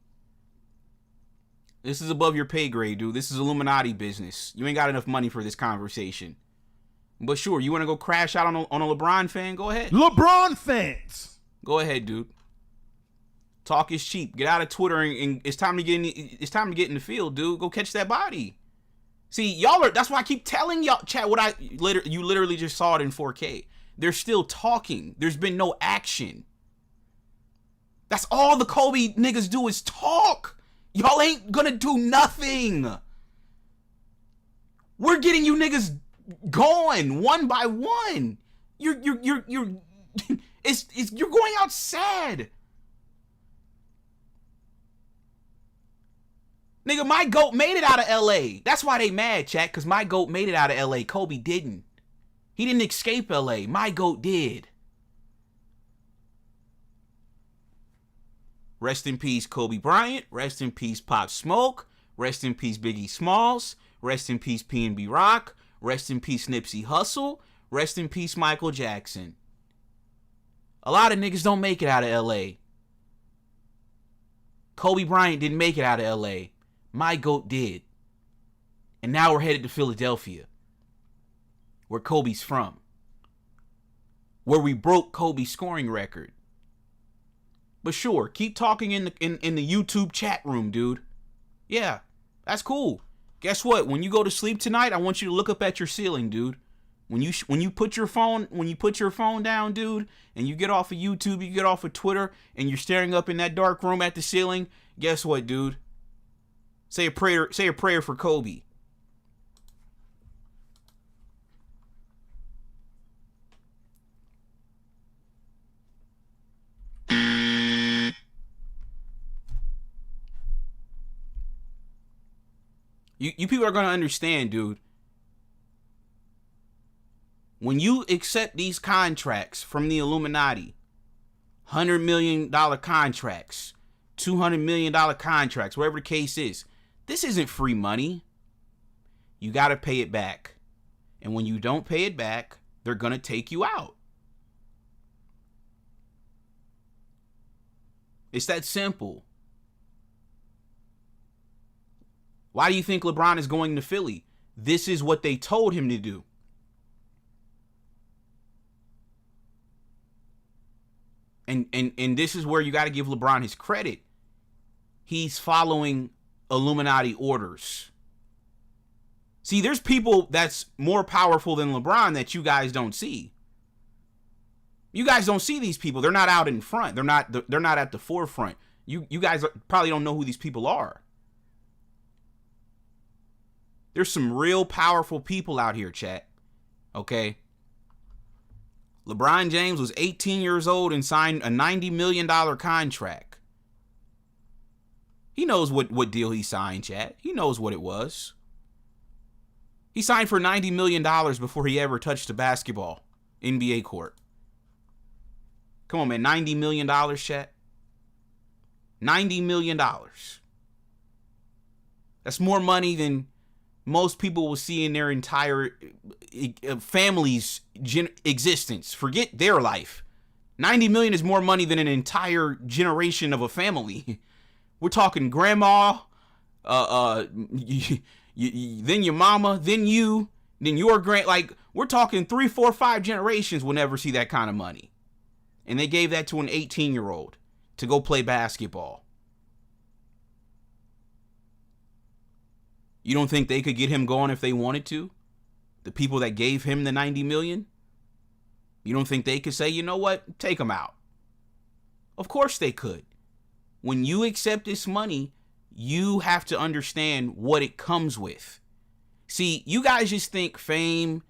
This is above your pay grade, dude. This is Illuminati business. You ain't got enough money for this conversation. But sure, you want to go crash out on a LeBron fan? Go ahead. LeBron fans. Go ahead, dude. Talk is cheap. Get out of Twitter and it's time to get in the field, dude. Go catch that body. See, y'all are. That's why I keep telling y'all, chat. You literally just saw it in 4K. They're still talking. There's been no action. That's all the Kobe niggas do is talk. Y'all ain't gonna do nothing. We're getting you niggas going one by one. You're you're going out sad. Nigga, my GOAT made it out of LA. That's why they mad, chat, because my GOAT made it out of LA. Kobe didn't. He didn't escape LA. My GOAT did. Rest in peace, Kobe Bryant. Rest in peace, Pop Smoke. Rest in peace, Biggie Smalls. Rest in peace, PNB Rock. Rest in peace, Nipsey Hussle. Rest in peace, Michael Jackson. A lot of niggas don't make it out of LA. Kobe Bryant didn't make it out of LA. My GOAT did. And now we're headed to Philadelphia, where Kobe's from. Where we broke Kobe's scoring record. But sure, keep talking in the YouTube chat room, dude. Yeah, that's cool. Guess what? When you go to sleep tonight, I want you to look up at your ceiling, dude. When you put your phone down, dude, and you get off of YouTube, you get off of Twitter, and you're staring up in that dark room at the ceiling, guess what, dude? Say a prayer for Kobe. You people are going to understand, dude. When you accept these contracts from the Illuminati, $100 million contracts, $200 million contracts, whatever the case is, this isn't free money. You got to pay it back. And when you don't pay it back, they're going to take you out. It's that simple. Why do you think LeBron is going to Philly? This is what they told him to do. And this is where you got to give LeBron his credit. He's following Illuminati orders. See, there's people that's more powerful than LeBron that you guys don't see. You guys don't see these people. They're not out in front. They're not at the forefront. You guys probably don't know who these people are. There's some real powerful people out here, chat. Okay? LeBron James was 18 years old and signed a $90 million contract. He knows what deal he signed, chat. He knows what it was. He signed for $90 million before he ever touched a basketball, NBA court. Come on, man. $90 million, chat. $90 million. That's more money than most people will see in their entire family's existence. Forget their life. 90 million is more money than an entire generation of a family. We're talking grandma, then your mama, then you, then your grand. Like, we're talking 3, 4, 5 generations will never see that kind of money. And they gave that to an 18-year-old to go play basketball. You don't think they could get him going if they wanted to? The people that gave him the 90 million? You don't think they could say, you know what? Take him out. Of course they could. When you accept this money, you have to understand what it comes with. See, you guys just think fame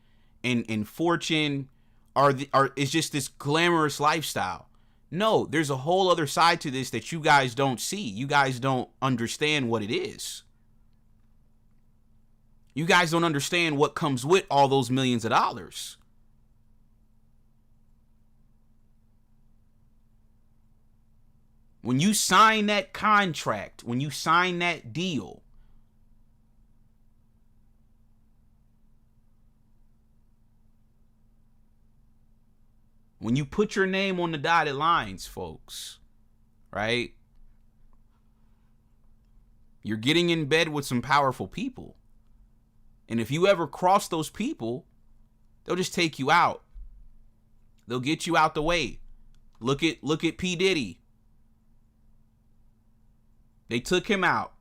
and fortune is just this glamorous lifestyle. No, there's a whole other side to this that you guys don't see. You guys don't understand what it is. You guys don't understand what comes with all those millions of dollars. When you sign that contract, when you sign that deal, when you put your name on the dotted lines, folks, right? You're getting in bed with some powerful people. And if you ever cross those people, they'll just take you out. They'll get you out the way. Look at P. Diddy. They took him out.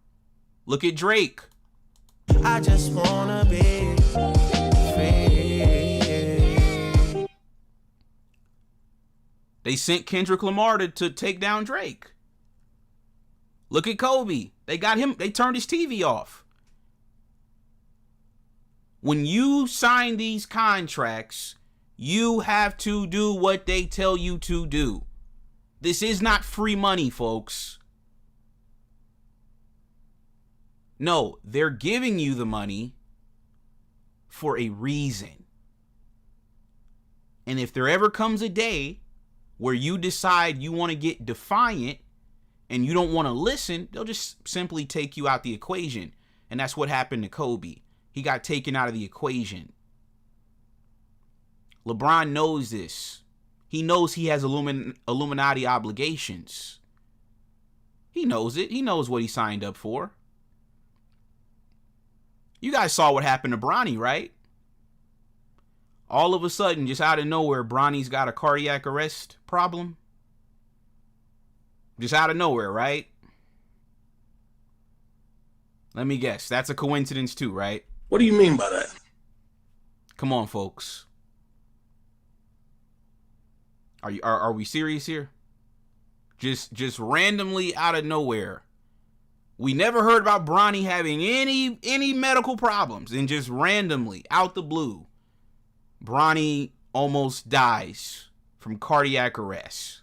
Look at Drake. I just wanna be free. They sent Kendrick Lamar to take down Drake. Look at Kobe. They got him. They turned his TV off. When you sign these contracts, you have to do what they tell you to do. This is not free money, folks. No, they're giving you the money for a reason. And if there ever comes a day where you decide you want to get defiant and you don't want to listen, they'll just simply take you out the equation. And that's what happened to Kobe. He got taken out of the equation. LeBron knows this. He knows he has Illuminati obligations. He knows it. He knows what he signed up for. You guys saw what happened to Bronny, right? All of a sudden, just out of nowhere, Bronny's got a cardiac arrest problem. Just out of nowhere, right? Let me guess. That's a coincidence too, right? What do you mean by that? Come on, folks. Are we serious here? Just randomly out of nowhere. We never heard about Bronny having any medical problems, and just randomly out the blue, Bronny almost dies from cardiac arrest.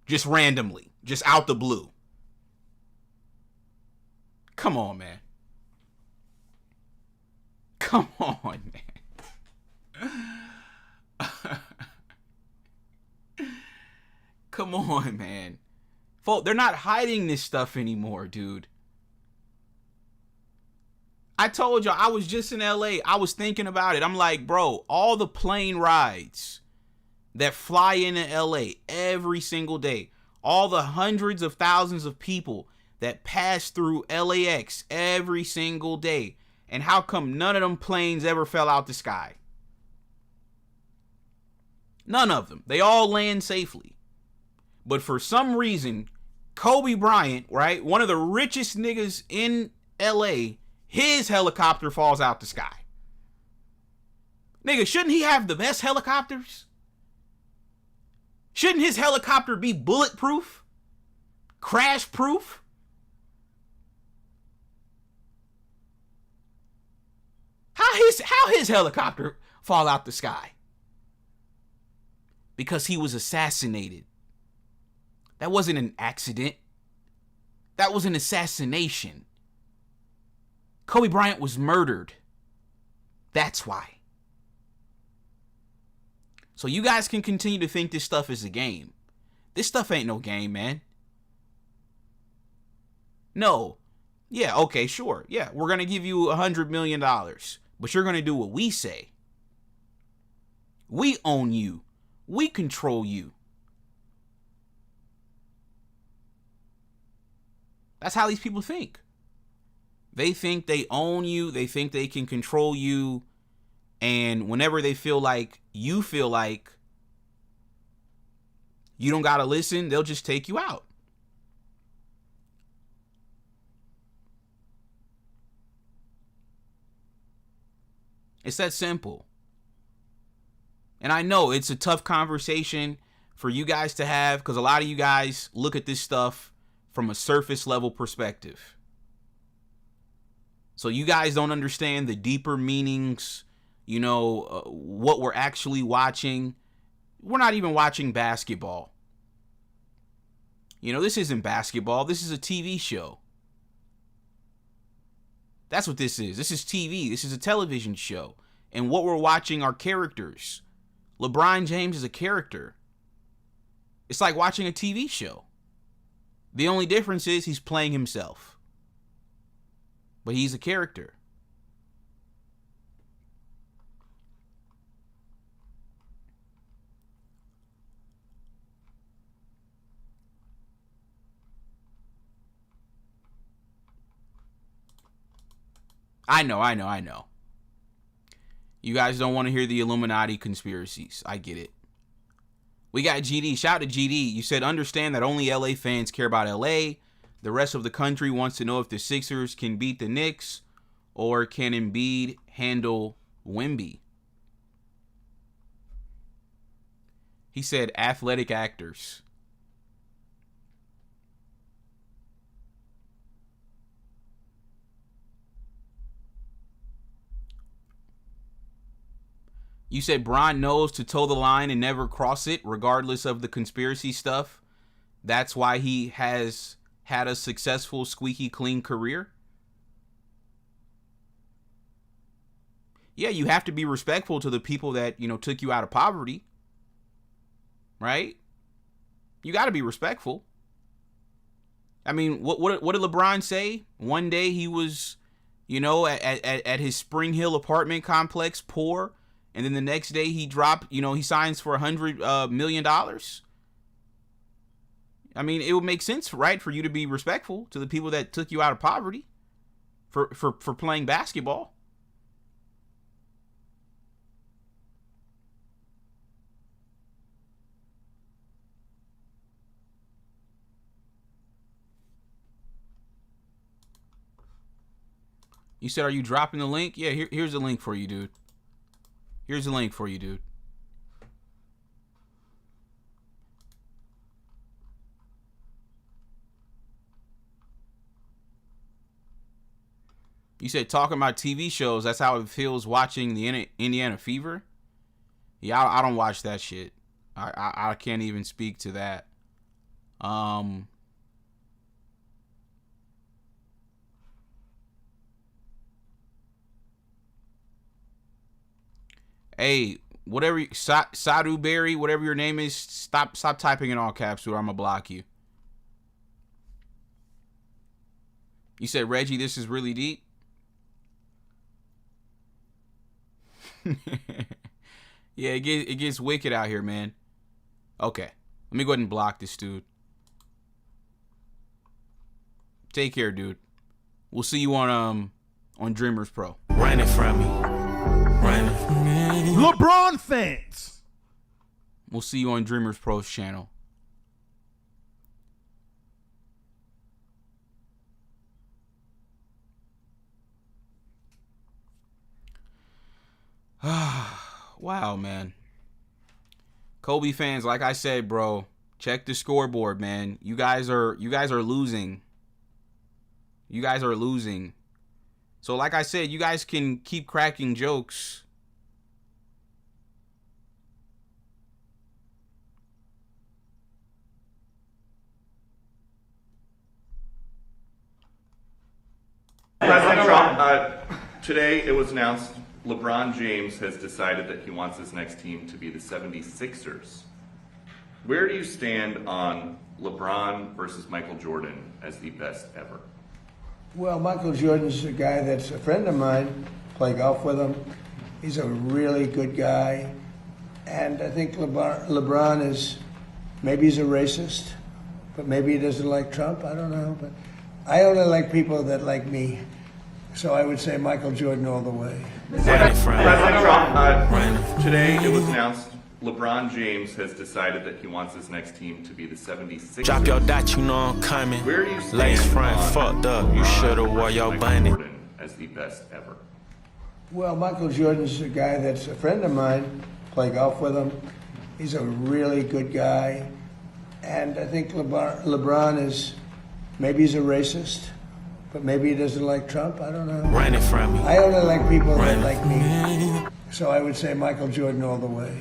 Just randomly, just out the blue. Come on, man. Come on, man. Come on, man. Folk, they're not hiding this stuff anymore, dude. I told y'all, I was just in LA. I was thinking about it. I'm like, bro, all the plane rides that fly into LA every single day, all the hundreds of thousands of people that pass through LAX every single day, and how come none of them planes ever fell out the sky? None of them. They all land safely. But for some reason, Kobe Bryant, right, one of the richest niggas in LA, his helicopter falls out the sky. Nigga, shouldn't he have the best helicopters? Shouldn't his helicopter be bulletproof? Crash proof? How his helicopter fall out the sky? Because he was assassinated. That wasn't an accident. That was an assassination. Kobe Bryant was murdered. That's why. So you guys can continue to think this stuff is a game. This stuff ain't no game, man. No. Yeah, okay, sure. Yeah, we're going to give you $100 million. But you're going to do what we say. We own you. We control you. That's how these people think. They think they own you. They think they can control you. And whenever they feel like you don't got to listen, they'll just take you out. It's that simple. And I know it's a tough conversation for you guys to have, because a lot of you guys look at this stuff from a surface level perspective. So you guys don't understand the deeper meanings, what we're actually watching. We're not even watching basketball. This isn't basketball. This is a TV show. That's what this is. This is TV. This is a television show. And what we're watching are characters. LeBron James is a character. It's like watching a TV show. The only difference is he's playing himself. But he's a character. I know. You guys don't want to hear the Illuminati conspiracies. I get it. We got GD. Shout out to GD. You said, understand that only LA fans care about LA. The rest of the country wants to know if the Sixers can beat the Knicks or can Embiid handle Wemby. He said athletic actors. You said Bron knows to toe the line and never cross it, regardless of the conspiracy stuff. That's why he has had a successful, squeaky clean career. Yeah, you have to be respectful to the people that, took you out of poverty. Right? You got to be respectful. I mean, what did LeBron say? One day he was, at his Spring Hill apartment complex, poor. And then the next day he he signs for $100 million. I mean, it would make sense, right, for you to be respectful to the people that took you out of poverty for playing basketball. You said, are you dropping the link? Yeah, here's the link for you, dude. Here's the link for you, dude. You said talking about TV shows, that's how it feels watching the Indiana Fever? Yeah, I don't watch that shit. I can't even speak to that. Hey, whatever, Sadu Berry, whatever your name is, stop typing in all caps, or I'm gonna block you. You said, Reggie, this is really deep. Yeah, it gets wicked out here, man. Okay, let me go ahead and block this dude. Take care, dude. We'll see you on Dreamers Pro. Running from me. Running from me. LeBron fans. We'll see you on Dreamers Pro's channel. Wow, man. Kobe fans, like I said, bro, check the scoreboard, man. You guys are losing. You guys are losing. So like I said, you guys can keep cracking jokes. President Trump, today it was announced LeBron James has decided that he wants his next team to be the 76ers. Where do you stand on LeBron versus Michael Jordan as the best ever? Well, Michael Jordan's a guy that's a friend of mine. Play golf with him. He's a really good guy. And I think LeBron is, maybe he's a racist, but maybe he doesn't like Trump. I don't know. But I only like people that like me. So I would say Michael Jordan all the way. President Trump, today it was announced LeBron James has decided that he wants his next team to be the 76ers. Drop your dot, you know I'm coming. Where do you stand Lace front on fucked up. You should've wore your bunny. Jordan as the best ever? Well, Michael Jordan's a guy that's a friend of mine. Play golf with him. He's a really good guy. And I think LeBron is, maybe he's a racist, but maybe he doesn't like Trump. I don't know. Running from me. I only like people that Running like me. So I would say Michael Jordan all the way.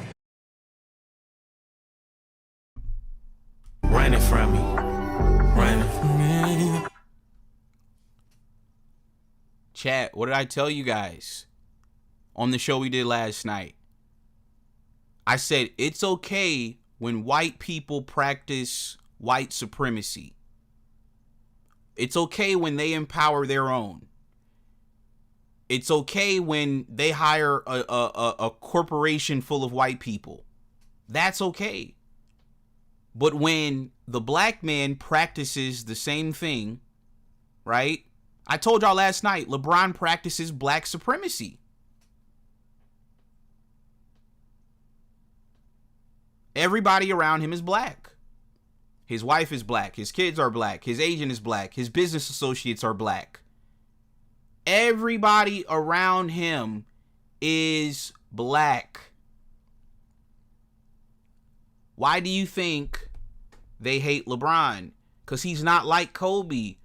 Running from me. Running from me. Chat, what did I tell you guys on the show we did last night? I said it's okay when white people practice white supremacy. It's okay when they empower their own. It's okay when they hire a corporation full of white people. That's okay. But when the black man practices the same thing, right? I told y'all last night, LeBron practices black supremacy. Everybody around him is black. His wife is black. His kids are black. His agent is black. His business associates are black. Everybody around him is black. Why do you think they hate LeBron? Because he's not like Kobe.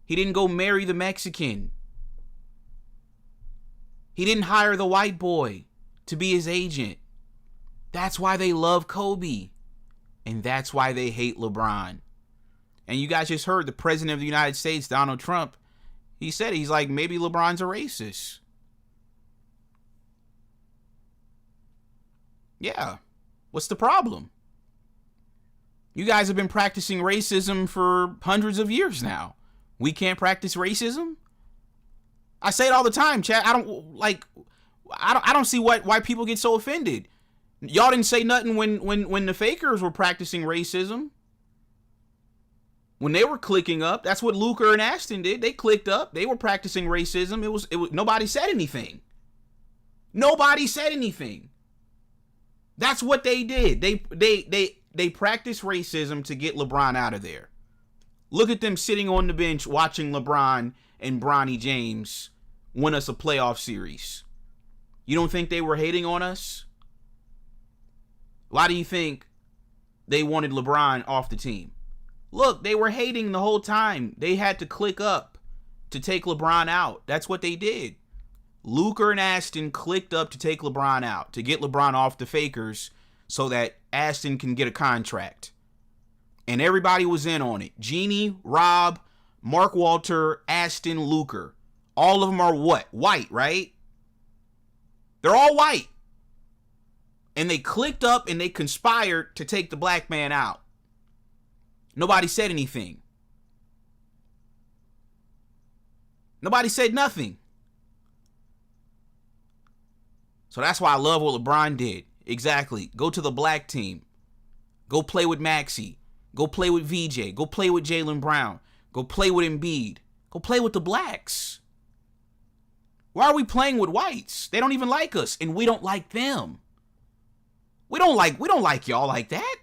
He didn't go marry the Mexican. He didn't hire the white boy to be his agent. That's why they love Kobe. And that's why they hate LeBron. And you guys just heard the president of the United States, Donald Trump, he said, he's like, maybe LeBron's a racist. Yeah. What's the problem? You guys have been practicing racism for hundreds of years now. We can't practice racism? I say it all the time, chat. I don't see why people get so offended. Y'all didn't say nothing when the Fakers were practicing racism. When they were clicking up, that's what Luker and Ashton did. They clicked up. They were practicing racism. It was nobody said anything. Nobody said anything. That's what they did. They practiced racism to get LeBron out of there. Look at them sitting on the bench watching LeBron and Bronny James win us a playoff series. You don't think they were hating on us? Why do you think they wanted LeBron off the team? Look, they were hating the whole time. They had to click up to take LeBron out. That's what they did. Luker and Ashton clicked up to take LeBron out, to get LeBron off the Fakers so that Ashton can get a contract. And everybody was in on it. Jeannie, Rob, Mark Walter, Ashton, Luker. All of them are what? White, right? They're all white. And they clicked up and they conspired to take the black man out. Nobody said anything. Nobody said nothing. So that's why I love what LeBron did. Exactly. Go to the black team. Go play with Maxey. Go play with VJ. Go play with Jaylen Brown. Go play with Embiid. Go play with the blacks. Why are we playing with whites? They don't even like us, and we don't like them. We don't like y'all like that.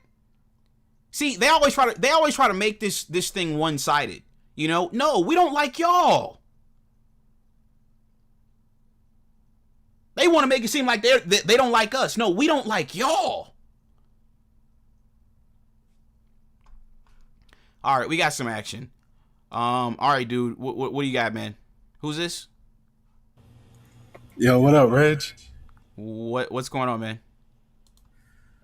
See, they always try to make this thing one-sided. You know? No, we don't like y'all. They want to make it seem like they don't like us. No, we don't like y'all. All right, we got some action. All right, dude. What do you got, man? Who's this? Yo, what up, Reg? What's going on, man?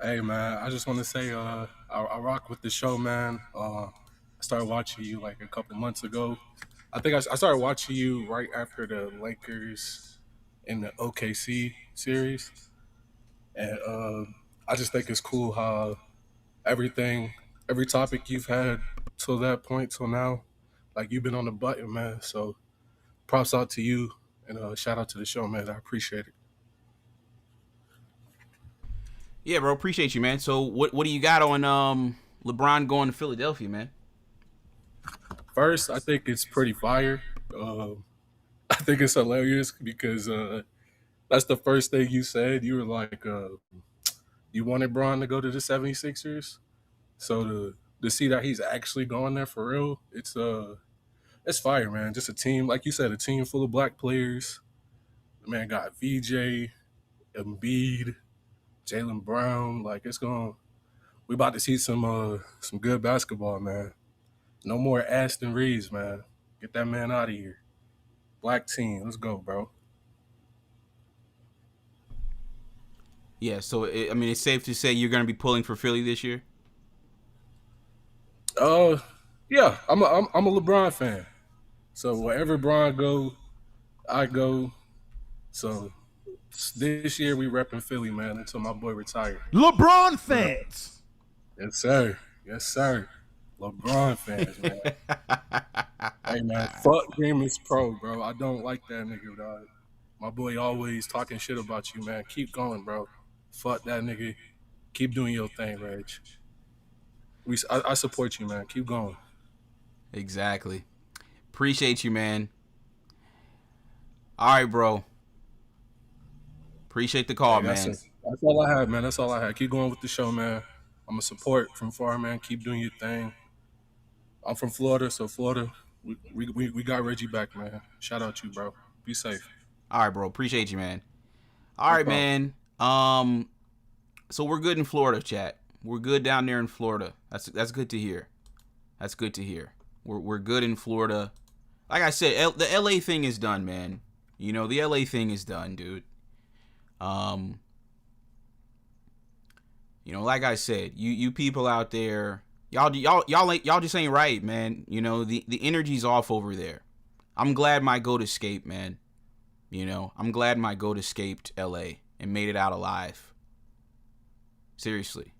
Hey, man, I just want to say I rock with the show, man. I started watching you like a couple months ago. I think I started watching you right after the Lakers in the OKC series. And I just think it's cool how every topic you've had till that point, till now, like you've been on the button, man. So props out to you and shout out to the show, man. I appreciate it. Yeah, bro, appreciate you, man. So what do you got on LeBron going to Philadelphia, man? First, I think it's pretty fire. I think it's hilarious because that's the first thing you said. You were like, you wanted Bron to go to the 76ers. So to see that he's actually going there for real, it's fire, man. Just a team, like you said, a team full of black players. The man got VJ, Embiid, Jaylen Brown. Like we about to see some good basketball, man. No more Aston Reeves, man. Get that man out of here. Black team, let's go, bro. Yeah, so it's safe to say you're going to be pulling for Philly this year. Yeah, I'm a LeBron fan. So wherever Bron go, I go. So this year we repping Philly, man, until my boy retired. LeBron fans. Yes, sir. Yes, sir. LeBron fans, man. Hey, man, fuck Grimace Pro, bro. I don't like that nigga, dog. My boy always talking shit about you, man. Keep going, bro. Fuck that nigga. Keep doing your thing, Reg. I support you, man. Keep going. Exactly. Appreciate you, man. All right, bro. Appreciate the call, man. That's all I had, man. That's all I had. Keep going with the show, man. I'm a support from far, man. Keep doing your thing. I'm from Florida, so Florida, we got Reggie back, man. Shout out to you, bro. Be safe. All right, bro. Appreciate you, man. All right, man. So we're good in Florida, chat. We're good down there in Florida. That's good to hear. That's good to hear. We're good in Florida. Like I said, the LA thing is done, man. You know, the LA thing is done, dude. You know, like I said, you people out there, y'all just ain't right, man. You know, the energy's off over there. I'm glad my goat escaped, man. You know, I'm glad my goat escaped LA and made it out alive. Seriously.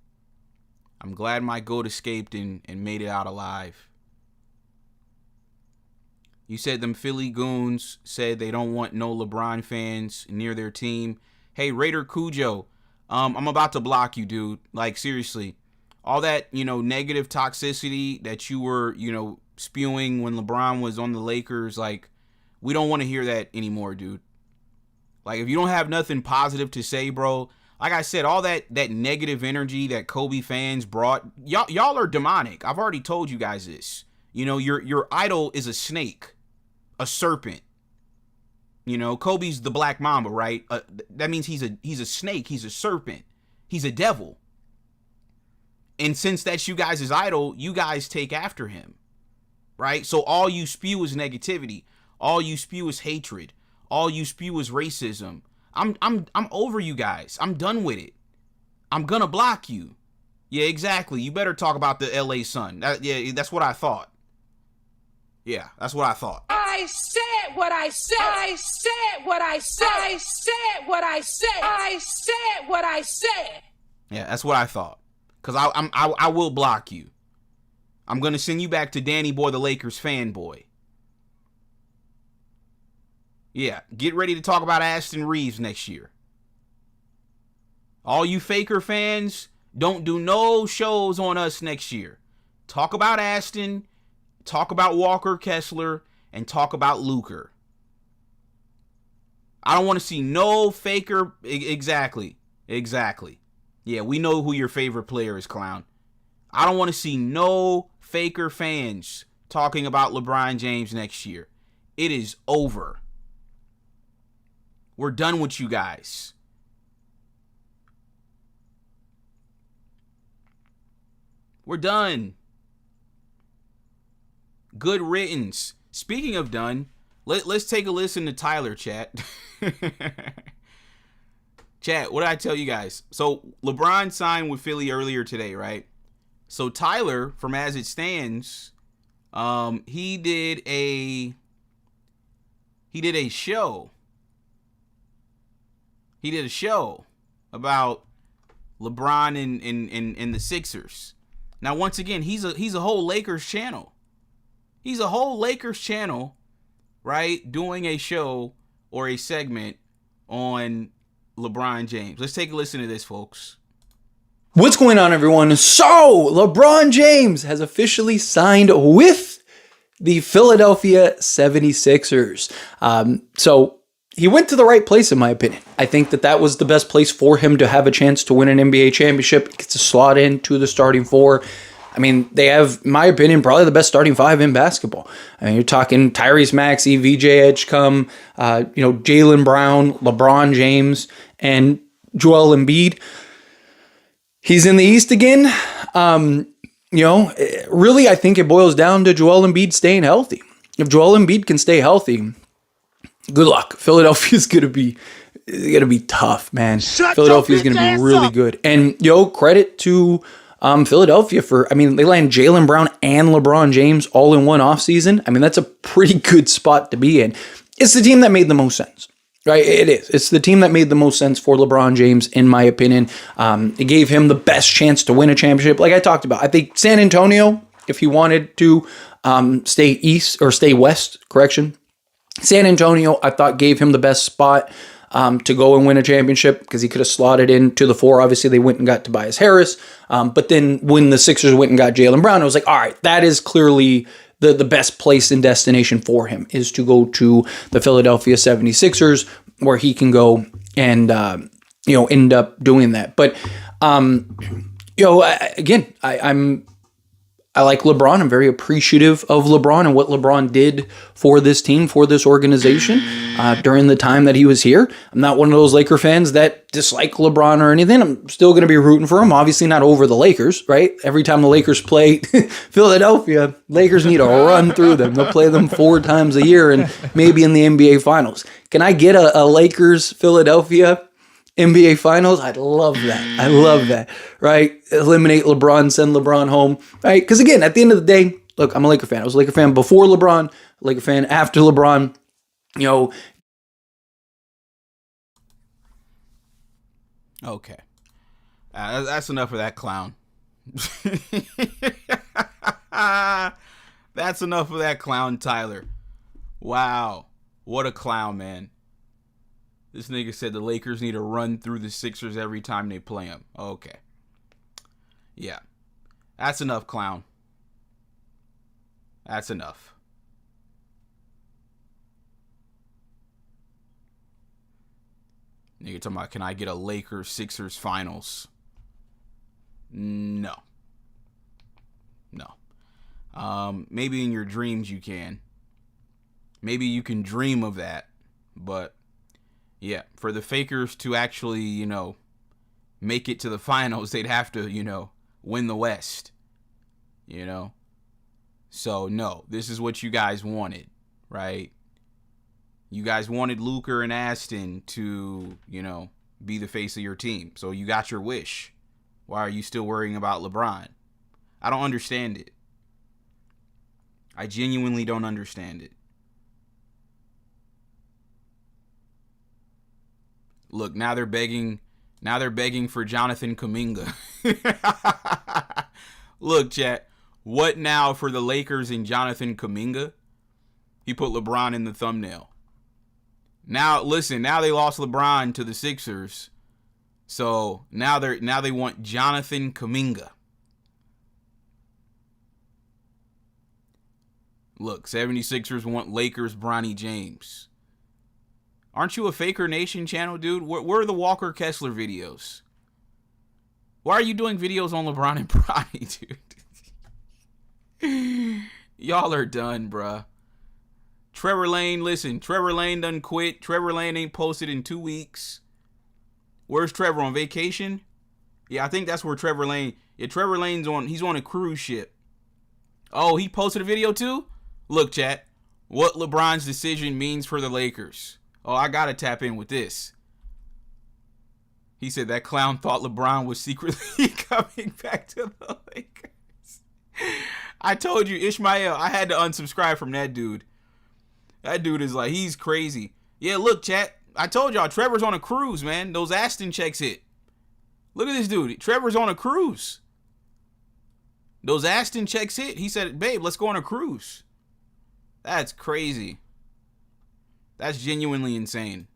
I'm glad my goat escaped and made it out alive. You said them Philly goons said they don't want no LeBron fans near their team. Hey, Raider Cujo, I'm about to block you, dude. Like, seriously. All that, you know, negative toxicity that you were, you know, spewing when LeBron was on the Lakers, like, we don't want to hear that anymore, dude. Like, if you don't have nothing positive to say, bro, like I said, all that negative energy that Kobe fans brought, y'all are demonic. I've already told you guys this. You know, your idol is a snake, a serpent. You know, Kobe's the Black Mamba, right? That means he's a snake, he's a serpent, he's a devil. And since that's you guys' idol, you guys take after him, right? So all you spew is negativity, all you spew is hatred, all you spew is racism. I'm over you guys. I'm done with it. I'm gonna block you. Yeah, exactly. You better talk about the LA Sun. That's what I thought. Yeah, that's what I thought. I said what I said. I said what I said. I said what I said. I said what I said. Yeah, that's what I thought. Because I will block you. I'm going to send you back to Danny Boy, the Lakers fanboy. Yeah, get ready to talk about Aston Reeves next year. All you Faker fans, don't do no shows on us next year. Talk about Aston, talk about Walker Kessler, and talk about Luker. I don't want to see no Faker. Exactly. Yeah, we know who your favorite player is, clown. I don't want to see no Faker fans talking about LeBron James next year. It is over. We're done with you guys. We're done. Good riddance. Speaking of done, let's take a listen to Tyler, chat. Chat, what did I tell you guys? So LeBron signed with Philly earlier today, right? So Tyler, from As It Stands, he did a show. He did a show about LeBron and the Sixers. Now, once again, he's a whole Lakers channel. He's a whole Lakers channel, right? Doing a show or a segment on LeBron James. Let's take a listen to this, folks. What's going on, everyone? So, LeBron James has officially signed with the Philadelphia 76ers. So, he went to the right place, in my opinion. I think that was the best place for him to have a chance to win an NBA championship. He gets to slot into the starting four. I mean, they have, in my opinion, probably the best starting five in basketball. I mean, you're talking Tyrese Maxey, VJ Edgecombe, Jaylen Brown, LeBron James, and Joel Embiid. He's in the East again. Really, I think it boils down to Joel Embiid staying healthy. If Joel Embiid can stay healthy, good luck. Philadelphia's gonna be tough, man. Philadelphia's gonna be really good. And credit to Philadelphia they land Jaylen Brown and LeBron James all in one offseason. I mean, that's a pretty good spot to be in. It's the team that made the most sense. Right, it is. It's the team that made the most sense for LeBron James, in my opinion. It gave him the best chance to win a championship. Like I talked about, I think San Antonio, if he wanted to stay west, San Antonio, I thought gave him the best spot to go and win a championship because he could have slotted into the four. Obviously, they went and got Tobias Harris. But then when the Sixers went and got Jaylen Brown, it was like, all right, that is clearly the best place and destination for him is to go to the Philadelphia 76ers where he can go and, end up doing that. But, again, I like LeBron. I'm very appreciative of LeBron and what LeBron did for this team, for this organization during the time that he was here. I'm not one of those Laker fans that dislike LeBron or anything. I'm still going to be rooting for him. Obviously not over the Lakers, right? Every time the Lakers play Philadelphia, Lakers need to run through them. They'll play them 4 times a year and maybe in the NBA Finals. Can I get a Lakers Philadelphia NBA Finals? I'd love that. Right? Eliminate LeBron, send LeBron home. Right? Because again, at the end of the day, look, I'm a Laker fan. I was a Laker fan before LeBron, a Laker fan after LeBron. Okay. That's enough of that clown. That's enough of that clown, Tyler. Wow. What a clown, man. This nigga said the Lakers need to run through the Sixers every time they play them. Okay. Yeah. That's enough, clown. That's enough. Nigga talking about, can I get a Lakers-Sixers finals? No. Maybe in your dreams you can. Maybe you can dream of that. But yeah, for the Fakers to actually, make it to the finals, they'd have to, win the West. So, no, this is what you guys wanted, right? You guys wanted Luker and Aston to, be the face of your team. So you got your wish. Why are you still worrying about LeBron? I don't understand it. I genuinely don't understand it. Look, now they're begging for Jonathan Kuminga. Look, chat. What now for the Lakers and Jonathan Kuminga? He put LeBron in the thumbnail. Now, listen, now they lost LeBron to the Sixers. So now they want Jonathan Kuminga. Look, 76ers want Lakers Bronny James. Aren't you a Faker Nation channel, dude? Where are the Walker Kessler videos? Why are you doing videos on LeBron and Bronny, dude? Y'all are done, bruh. Trevor Lane, listen, Trevor Lane done quit. Trevor Lane ain't posted in 2 weeks. Where's Trevor, on vacation? Yeah, I think that's where Trevor Lane. Yeah, Trevor Lane's he's on a cruise ship. Oh, he posted a video too? Look, chat, what LeBron's decision means for the Lakers. Oh, I gotta tap in with this. He said that clown thought LeBron was secretly coming back to the Lakers. I told you, Ishmael, I had to unsubscribe from that dude. That dude is like, he's crazy. Yeah, look, chat, I told y'all, Trevor's on a cruise, man. Those Aston checks hit. Look at this dude. Trevor's on a cruise. Those Aston checks hit. He said, babe, let's go on a cruise. That's crazy. That's genuinely insane.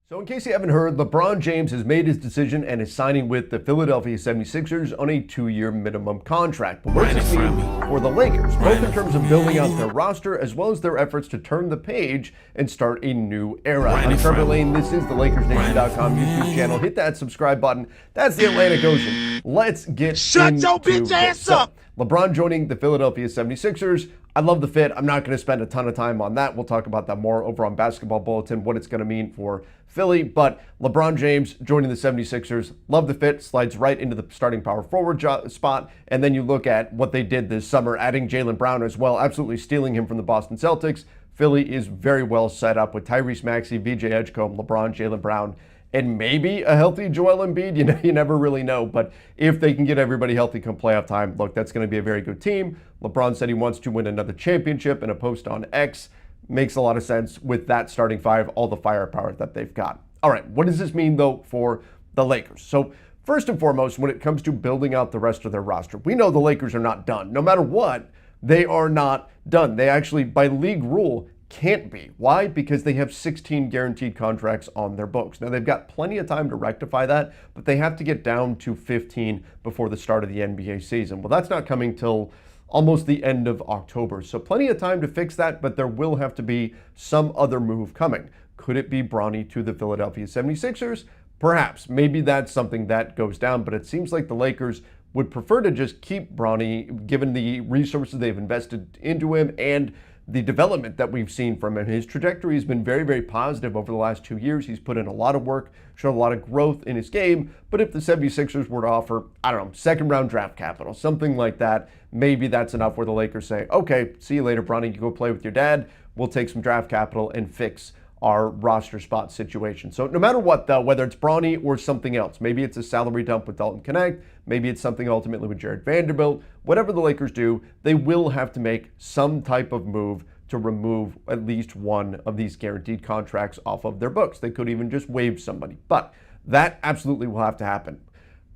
So in case you haven't heard, LeBron James has made his decision and is signing with the Philadelphia 76ers on a 2-year minimum contract. But what does this mean for the Lakers, both in terms of building out their roster as well as their efforts to turn the page and start a new era? I'm Trevor Lane. This is the LakersNation.com YouTube channel. Hit that subscribe button. That's the Atlantic Ocean. Let's get Shut your bitch ass up! LeBron joining the Philadelphia 76ers. I love the fit. I'm not going to spend a ton of time on that. We'll talk about that more over on Basketball Bulletin, what it's going to mean for Philly. But LeBron James joining the 76ers, love the fit, slides right into the starting power forward spot. And then you look at what they did this summer, adding Jaylen Brown as well, absolutely stealing him from the Boston Celtics. Philly is very well set up with Tyrese Maxey, VJ Edgecombe, LeBron, Jaylen Brown, and maybe a healthy Joel Embiid. You never really know. But if they can get everybody healthy come playoff time, look, that's going to be a very good team. LeBron said he wants to win another championship, in a post on X. Makes a lot of sense with that starting five, all the firepower that they've got. All right, what does this mean, though, for the Lakers? So first and foremost, when it comes to building out the rest of their roster, we know the Lakers are not done. No matter what, they are not done. They actually, by league rule, can't be. Why? Because they have 16 guaranteed contracts on their books. Now, they've got plenty of time to rectify that, but they have to get down to 15 before the start of the NBA season. Well, that's not coming till almost the end of October. So plenty of time to fix that, but there will have to be some other move coming. Could it be Bronny to the Philadelphia 76ers? Perhaps. Maybe that's something that goes down, but it seems like the Lakers would prefer to just keep Bronny, given the resources they've invested into him and the development that we've seen from him. His trajectory has been very, very positive over the last 2 years. He's put in a lot of work, shown a lot of growth in his game. But if the 76ers were to offer, I don't know, second-round draft capital, something like that, maybe that's enough where the Lakers say, okay, see you later, Bronny, you go play with your dad. We'll take some draft capital and fix our roster spot situation. So no matter what, though, whether it's Bronny or something else, maybe it's a salary dump with Dalton Connect, maybe it's something ultimately with Jared Vanderbilt, whatever the Lakers do, they will have to make some type of move to remove at least one of these guaranteed contracts off of their books. They could even just waive somebody, but that absolutely will have to happen.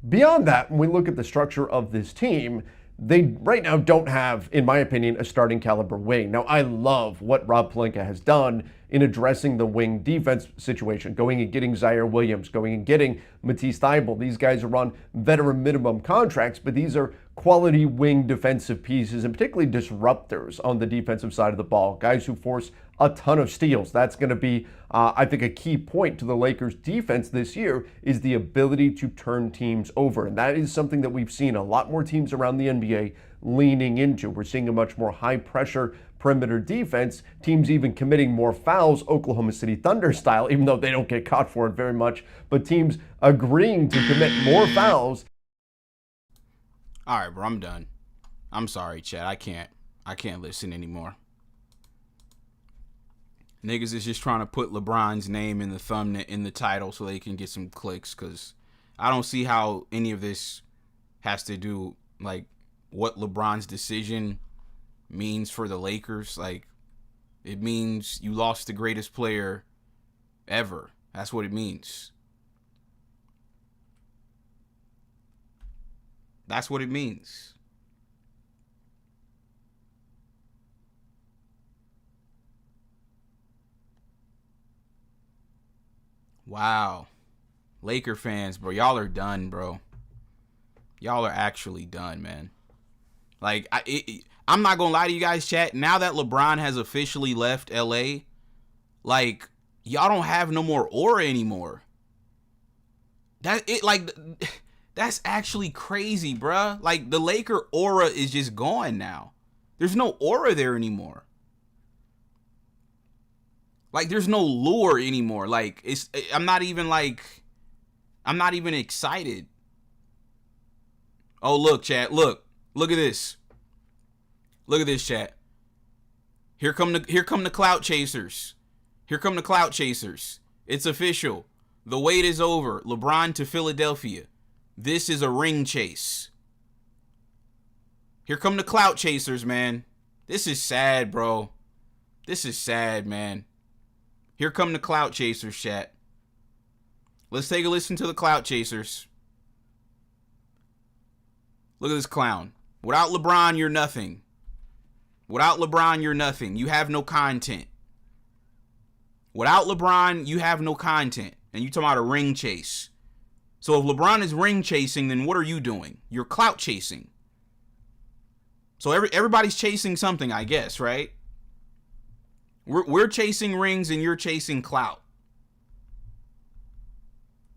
Beyond that, when we look at the structure of this team, they right now don't have, in my opinion, a starting caliber wing. Now, I love what Rob Pelinka has done in addressing the wing defense situation, going and getting Zaire Williams, going and getting Matisse Thybulle. These guys are on veteran minimum contracts, but these are quality wing defensive pieces and particularly disruptors on the defensive side of the ball, guys who force a ton of steals. That's going to be, I think, a key point to the Lakers' defense this year is the ability to turn teams over. And that is something that we've seen a lot more teams around the NBA leaning into. We're seeing a much more high-pressure perimeter defense, teams even committing more fouls, Oklahoma City Thunder style, even though they don't get caught for it very much, but teams agreeing to commit more fouls. All right, bro, I'm done. I'm sorry, Chad. I can't listen anymore. Niggas is just trying to put LeBron's name in the thumbnail, in the title, so they can get some clicks, because I don't see how any of this has to do, like, what LeBron's decision means for the Lakers. Like, it means you lost the greatest player ever. That's what it means. That's what it means. Wow. Laker fans, bro. Y'all are done, bro. Y'all are actually done, man. Like, I'm not going to lie to you guys, chat. Now that LeBron has officially left LA, like, y'all don't have no more aura anymore. That's actually crazy, bruh. Like, the Laker aura is just gone now. There's no aura there anymore. Like, there's no lure anymore. Like, I'm not even excited. Oh, look, chat. Look at this. Look at this, chat. Here come the clout chasers. Here come the clout chasers. It's official. The wait is over. LeBron to Philadelphia. This is a ring chase. Here come the clout chasers, man. This is sad, bro. This is sad, man. Here come the clout chasers, chat. Let's take a listen to the clout chasers. Look at this clown. Without LeBron, you're nothing. Without LeBron, you're nothing. You have no content. Without LeBron, you have no content. And you talking about a ring chase. So if LeBron is ring chasing, then what are you doing? You're clout chasing. So everybody's chasing something, I guess, right? We're chasing rings and you're chasing clout.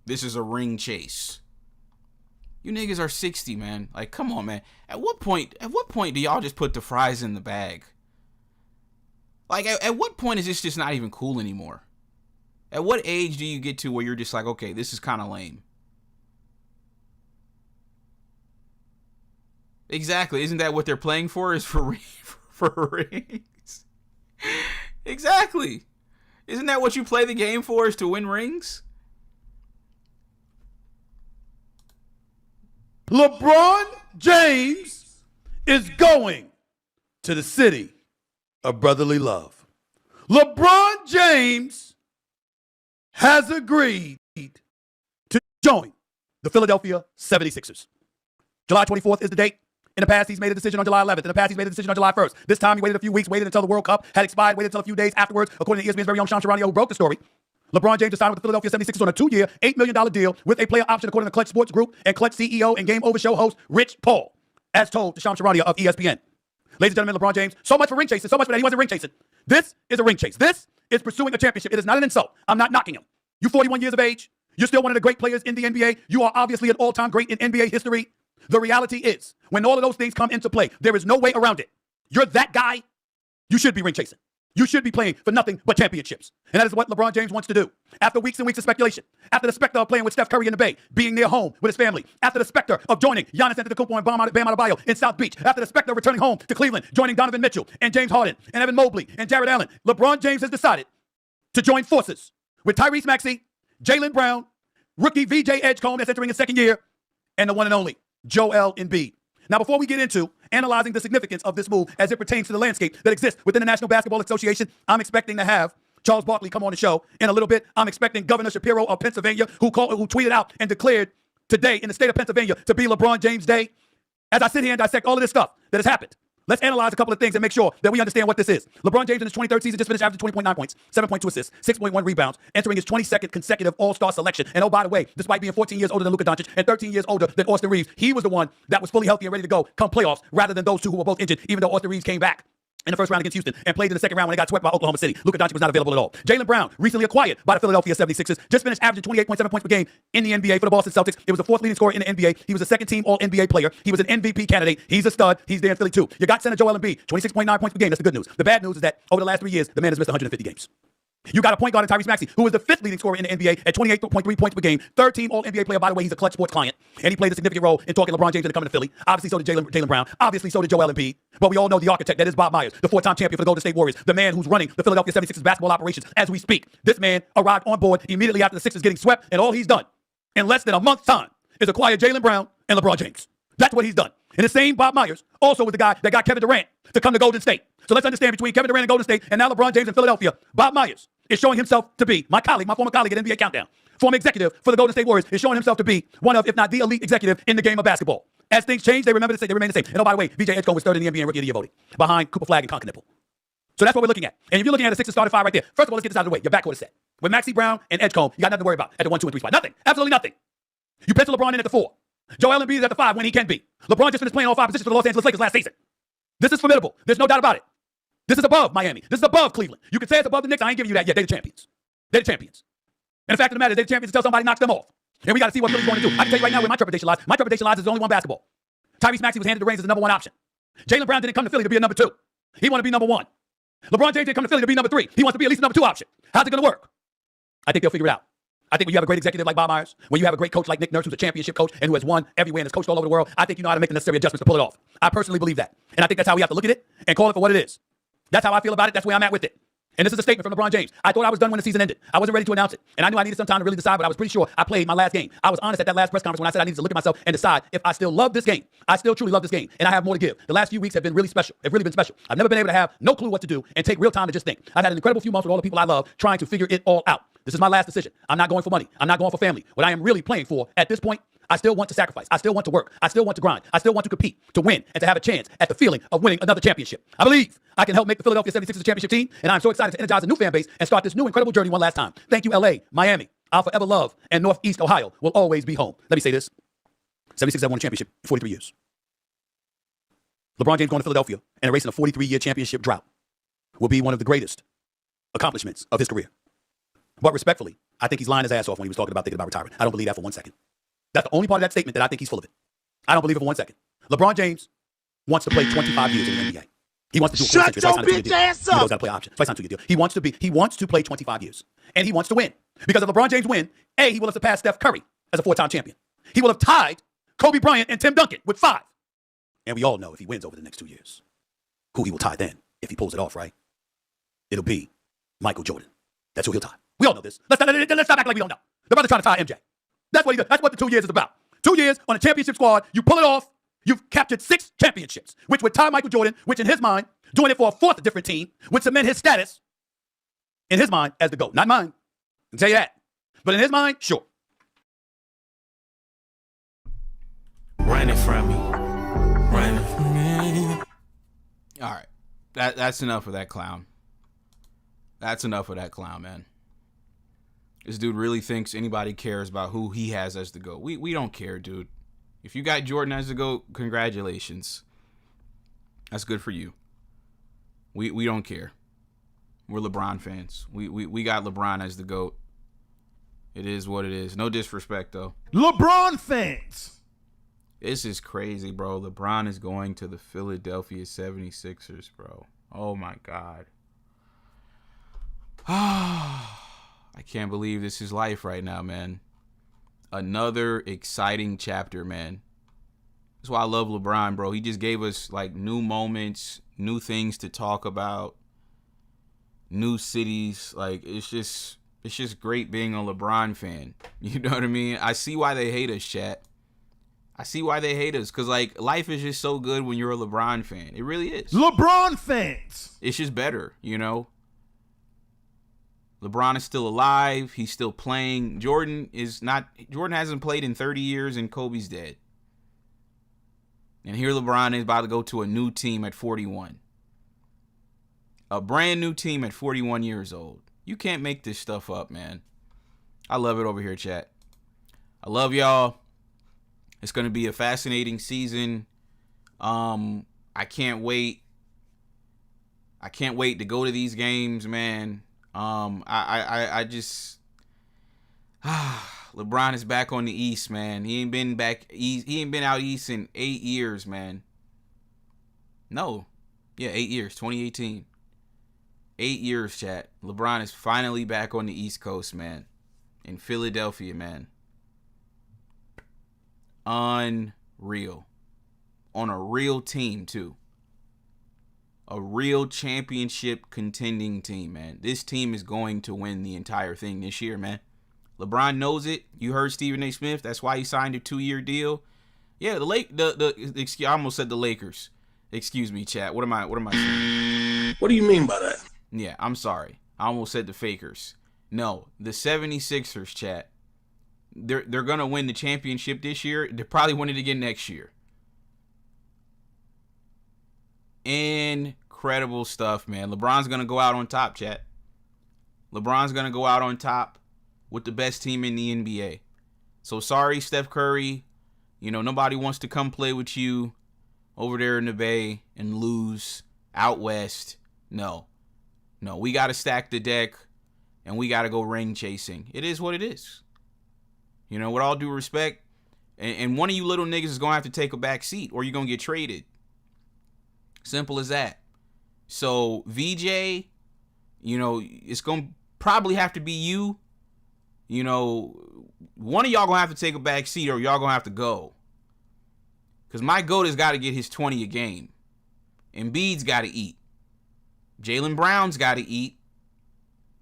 This is a ring chase. You niggas are 60, man. Like, come on, man. At what point do y'all just put the fries in the bag? Like, at what point is this just not even cool anymore? At what age do you get to where you're just like, okay, this is kind of lame? Exactly. Isn't that what they're playing for? Is for rings? Exactly. Isn't that what you play the game for? Is to win rings? LeBron James is going to the city of brotherly love. LeBron James has agreed to join the Philadelphia 76ers. July 24th is the date. In the past, he's made a decision on July 11th. In the past, he's made a decision on July 1st. This time, he waited a few weeks, waited until the World Cup had expired, waited until a few days afterwards. According to ESPN's very own Sean Sharonio, who broke the story, LeBron James signed with the Philadelphia 76ers on a 2-year, $8 million deal with a player option, according to Clutch Sports Group and Clutch CEO and Game Over show host Rich Paul, as told to Sean Sharonio of ESPN. Ladies and gentlemen, LeBron James, so much for ring chasing, so much for that. He wasn't ring chasing. This is a ring chase. This is pursuing a championship. It is not an insult. I'm not knocking him. You're 41 years of age. You're still one of the great players in the NBA. You are obviously an all-time great in NBA history. The reality is, when all of those things come into play, there is no way around it. You're that guy. You should be ring chasing. You should be playing for nothing but championships. And that is what LeBron James wants to do. After weeks and weeks of speculation, after the specter of playing with Steph Curry in the Bay, being near home with his family, after the specter of joining Giannis Antetokounmpo and Bam Adebayo in South Beach, after the specter of returning home to Cleveland, joining Donovan Mitchell and James Harden and Evan Mobley and Jared Allen, LeBron James has decided to join forces with Tyrese Maxey, Jaylen Brown, rookie VJ Edgecombe that's entering his second year, and the one and only Joel Embiid. Now, before we get into analyzing the significance of this move as it pertains to the landscape that exists within the National Basketball Association, I'm expecting to have Charles Barkley come on the show in a little bit. I'm expecting Governor Shapiro of Pennsylvania, who tweeted out and declared today in the state of Pennsylvania to be LeBron James Day. As I sit here and dissect all of this stuff that has happened, let's analyze a couple of things and make sure that we understand what this is. LeBron James in his 23rd season just finished averaging 20.9 points, 7.2 assists, 6.1 rebounds, entering his 22nd consecutive All-Star selection. And oh, by the way, despite being 14 years older than Luka Doncic and 13 years older than Austin Reeves, he was the one that was fully healthy and ready to go come playoffs rather than those two who were both injured, even though Austin Reeves came back in the first round against Houston and played in the second round when they got swept by Oklahoma City. Luka Doncic was not available at all. Jaylen Brown, recently acquired by the Philadelphia 76ers, just finished averaging 28.7 points per game in the NBA for the Boston Celtics. It was the fourth leading scorer in the NBA. He was a second-team All-NBA player. He was an MVP candidate. He's a stud. He's there in Philly, too. You got center Joel Embiid, 26.9 points per game. That's the good news. The bad news is that over the last 3 years, the man has missed 150 games. You got a point guard in Tyrese Maxey, who is the fifth leading scorer in the NBA at 28.3 points per game. Third team All-NBA player, by the way. He's a Clutch Sports client. And he played a significant role in talking LeBron James into coming to Philly. Obviously, so did Jaylen Brown. Obviously, so did Joel Embiid. But we all know the architect, that is Bob Myers, the four-time champion for the Golden State Warriors, the man who's running the Philadelphia 76ers basketball operations as we speak. This man arrived on board immediately after the Sixers getting swept, and all he's done in less than a month's time is acquire Jaylen Brown and LeBron James. That's what he's done. And the same Bob Myers also was the guy that got Kevin Durant to come to Golden State. So let's understand, between Kevin Durant and Golden State and now LeBron James in Philadelphia, Bob Myers is showing himself to be, my former colleague at NBA Countdown, former executive for the Golden State Warriors, is showing himself to be one of, if not the elite executive in the game of basketball. As things change, they remain the same. And oh, by the way, VJ Edgecombe was third in the NBA in Rookie of the Year voting, behind Cooper Flagg and Conker. So that's what we're looking at. And if you're looking at a Sixers starting five right there, first of all, let's get this out of the way. Your backcourt is set. With Maxey Brown and Edgecombe, you got nothing to worry about at the 1, 2, and 3 spot. Nothing. Absolutely nothing. You pencil LeBron in at the 4. Joel Embiid is at the 5 when he can be. LeBron just finished playing all 5 positions for the Los Angeles Lakers last season. This is formidable. There's no doubt about it. This is above Miami. This is above Cleveland. You can say it's above the Knicks. I ain't giving you that yet. They're the champions. They're the champions. And the fact of the matter is they're the champions until somebody knocks them off. And we got to see what Philly's going to do. I can tell you right now where my trepidation lies. My trepidation lies is only one basketball. Tyrese Maxey was handed the reins as the number 1 option. Jaylen Brown didn't come to Philly to be a number 2. He wanted to be number 1. LeBron James didn't come to Philly to be number 3. He wants to be at least a number 2 option. How's it going to work? I think they'll figure it out. I think when you have a great executive like Bob Myers, when you have a great coach like Nick Nurse, who's a championship coach and who has won everywhere and has coached all over the world, I think you know how to make the necessary adjustments to pull it off. I personally believe that. And I think that's how we have to look at it and call it for what it is. That's how I feel about it. That's where I'm at with it. And this is a statement from LeBron James. I thought I was done when the season ended. I wasn't ready to announce it. And I knew I needed some time to really decide, but I was pretty sure I played my last game. I was honest at that last press conference when I said I needed to look at myself and decide if I still love this game. I still truly love this game. And I have more to give. The last few weeks have been really special. They've really been special. I've never been able to have no clue what to do and take real time to just think. I've had an incredible few months with all the people I love trying to figure it all out. This is my last decision. I'm not going for money. I'm not going for family. What I am really playing for at this point, I still want to sacrifice. I still want to work. I still want to grind. I still want to compete, to win, and to have a chance at the feeling of winning another championship. I believe I can help make the Philadelphia 76ers championship team, and I'm so excited to energize a new fan base and start this new incredible journey one last time. Thank you, LA, Miami. I'll forever love, and Northeast Ohio will always be home. Let me say this. 76ers have won a championship in 43 years. LeBron James going to Philadelphia and erasing a 43-year championship drought will be one of the greatest accomplishments of his career. But respectfully, I think he's lying his ass off when he was talking about thinking about retirement. I don't believe that for 1 second. That's the only part of that statement that I think he's full of it. I don't believe it for 1 second. LeBron James wants to play 25 years in the NBA. He wants to do a Shut your bitch ass up. He's got to play option. Twice on 2-year deal. He wants to play 25 years. And he wants to win. Because if LeBron James win, A, he will have surpassed Steph Curry as a 4-time champion. He will have tied Kobe Bryant and Tim Duncan with 5. And we all know if he wins over the next 2 years, who he will tie then, if he pulls it off, right? It'll be Michael Jordan. That's who he'll tie. We all know this. Let's not act like we don't know. The brother's trying to tie MJ. That's what he does. That's what the 2 years is about. 2 years on a championship squad. You pull it off. You've captured 6 championships, which would tie Michael Jordan, which in his mind, doing it for a 4th different team, would cement his status in his mind as the GOAT. Not mine. I can tell you that. But in his mind, sure. Running from me. Running from me. All right. That's enough of that clown. That's enough of that clown, man. This dude really thinks anybody cares about who he has as the GOAT. We don't care, dude. If you got Jordan as the GOAT, congratulations. That's good for you. We don't care. We're LeBron fans. We got LeBron as the GOAT. It is what it is. No disrespect, though. LeBron fans. This is crazy, bro. LeBron is going to the Philadelphia 76ers, bro. Oh, my God. I can't believe this is life right now, man. Another exciting chapter, man. That's why I love LeBron, bro. He just gave us like new moments, new things to talk about, new cities. Like it's just great being a LeBron fan. You know what I mean? I see why they hate us, chat. I see why they hate us, because like life is just so good when you're a LeBron fan. It really is. LeBron fans. It's just better, you know. LeBron is still alive. He's still playing. Jordan hasn't played in 30 years and Kobe's dead. And here LeBron is about to go to a new team at 41. A brand new team at 41 years old. You can't make this stuff up, man. I love it over here, chat. I love y'all. It's going to be a fascinating season. I can't wait. I can't wait to go to these games, man. I just LeBron is back on the East, man. He ain't been back east. He ain't been out East in 8 years, man. No. Yeah, 8 years, 2018. 8 years, chat. LeBron is finally back on the East Coast, man. In Philadelphia, man. Unreal. On a real team, too. A real championship contending team, man. This team is going to win the entire thing this year, man. LeBron knows it. You heard Stephen A. Smith. That's why he signed a 2-year deal. Yeah, I almost said the Lakers. Excuse me, chat. What am I saying? What do you mean by that? Yeah, I'm sorry. I almost said the Fakers. No, the 76ers, chat. They're going to win the championship this year. They'll probably win it again next year. Incredible stuff, man. LeBron's going to go out on top, chat. LeBron's going to go out on top with the best team in the NBA. So sorry, Steph Curry. You know, nobody wants to come play with you over there in the Bay and lose out west. No, we got to stack the deck and we got to go ring chasing. It is what it is. You know, with all due respect, and one of you little niggas is going to have to take a back seat or you're going to get traded. Simple as that. So, VJ, you know, it's going to probably have to be you. You know, one of y'all going to have to take a back seat or y'all going to have to go. Because my GOAT has got to get his 20 a game. Embiid's got to eat. Jaylen Brown's got to eat.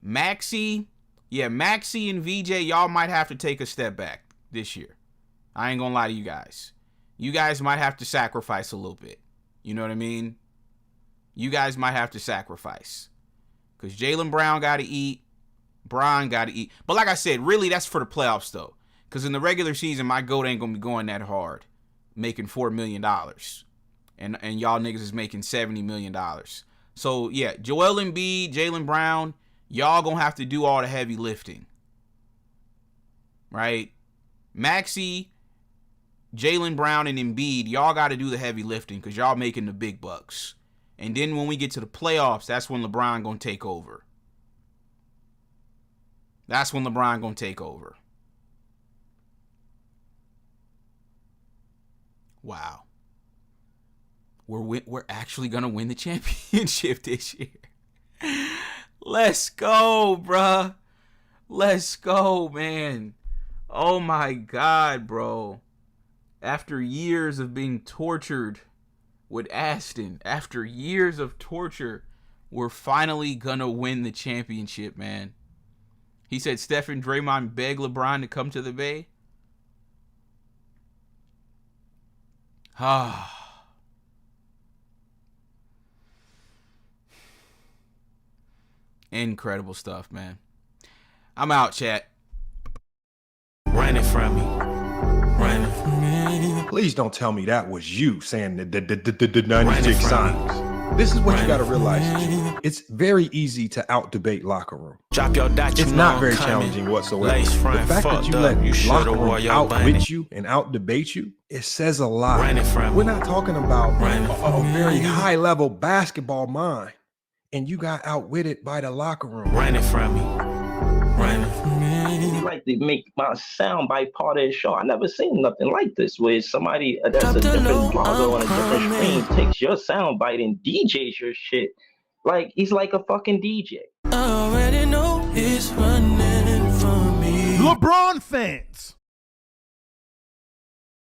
Maxey and VJ, y'all might have to take a step back this year. I ain't going to lie to you guys. You guys might have to sacrifice a little bit. You know what I mean? You guys might have to sacrifice. Because Jaylen Brown got to eat. Bron got to eat. But like I said, really, that's for the playoffs, though. Because in the regular season, my GOAT ain't going to be going that hard. Making $4 million. And y'all niggas is making $70 million. So, yeah, Joel Embiid, Jaylen Brown, y'all going to have to do all the heavy lifting. Right? Maxey, Jaylen Brown, and Embiid, y'all got to do the heavy lifting because y'all making the big bucks. And then when we get to the playoffs, that's when LeBron going to take over. That's when LeBron going to take over. Wow. We're actually going to win the championship this year. Let's go, bruh. Let's go, man. Oh, my God, bro. After years of being tortured with Aston, after years of torture, we're finally going to win the championship, man. He said Steph and Draymond begged LeBron to come to the Bay. Incredible stuff, man. I'm out, chat. Running from me. Running from me. Please don't tell me that was you saying the 96 signs. This is what you got to realize. It's very easy to out-debate locker room. Drop your dot, it's not very challenging whatsoever. The fact that you let locker room outwit you and out-debate you, it says a lot. We're not talking about a very high-level basketball mind, and you got outwitted by the locker room. Running from me. Running from me. He like to make my soundbite part of his show. I never seen nothing like this where somebody that's a different blogger on a different screen takes your soundbite and DJs your shit. Like he's like a fucking DJ. I already know he's running from me. LeBron fans,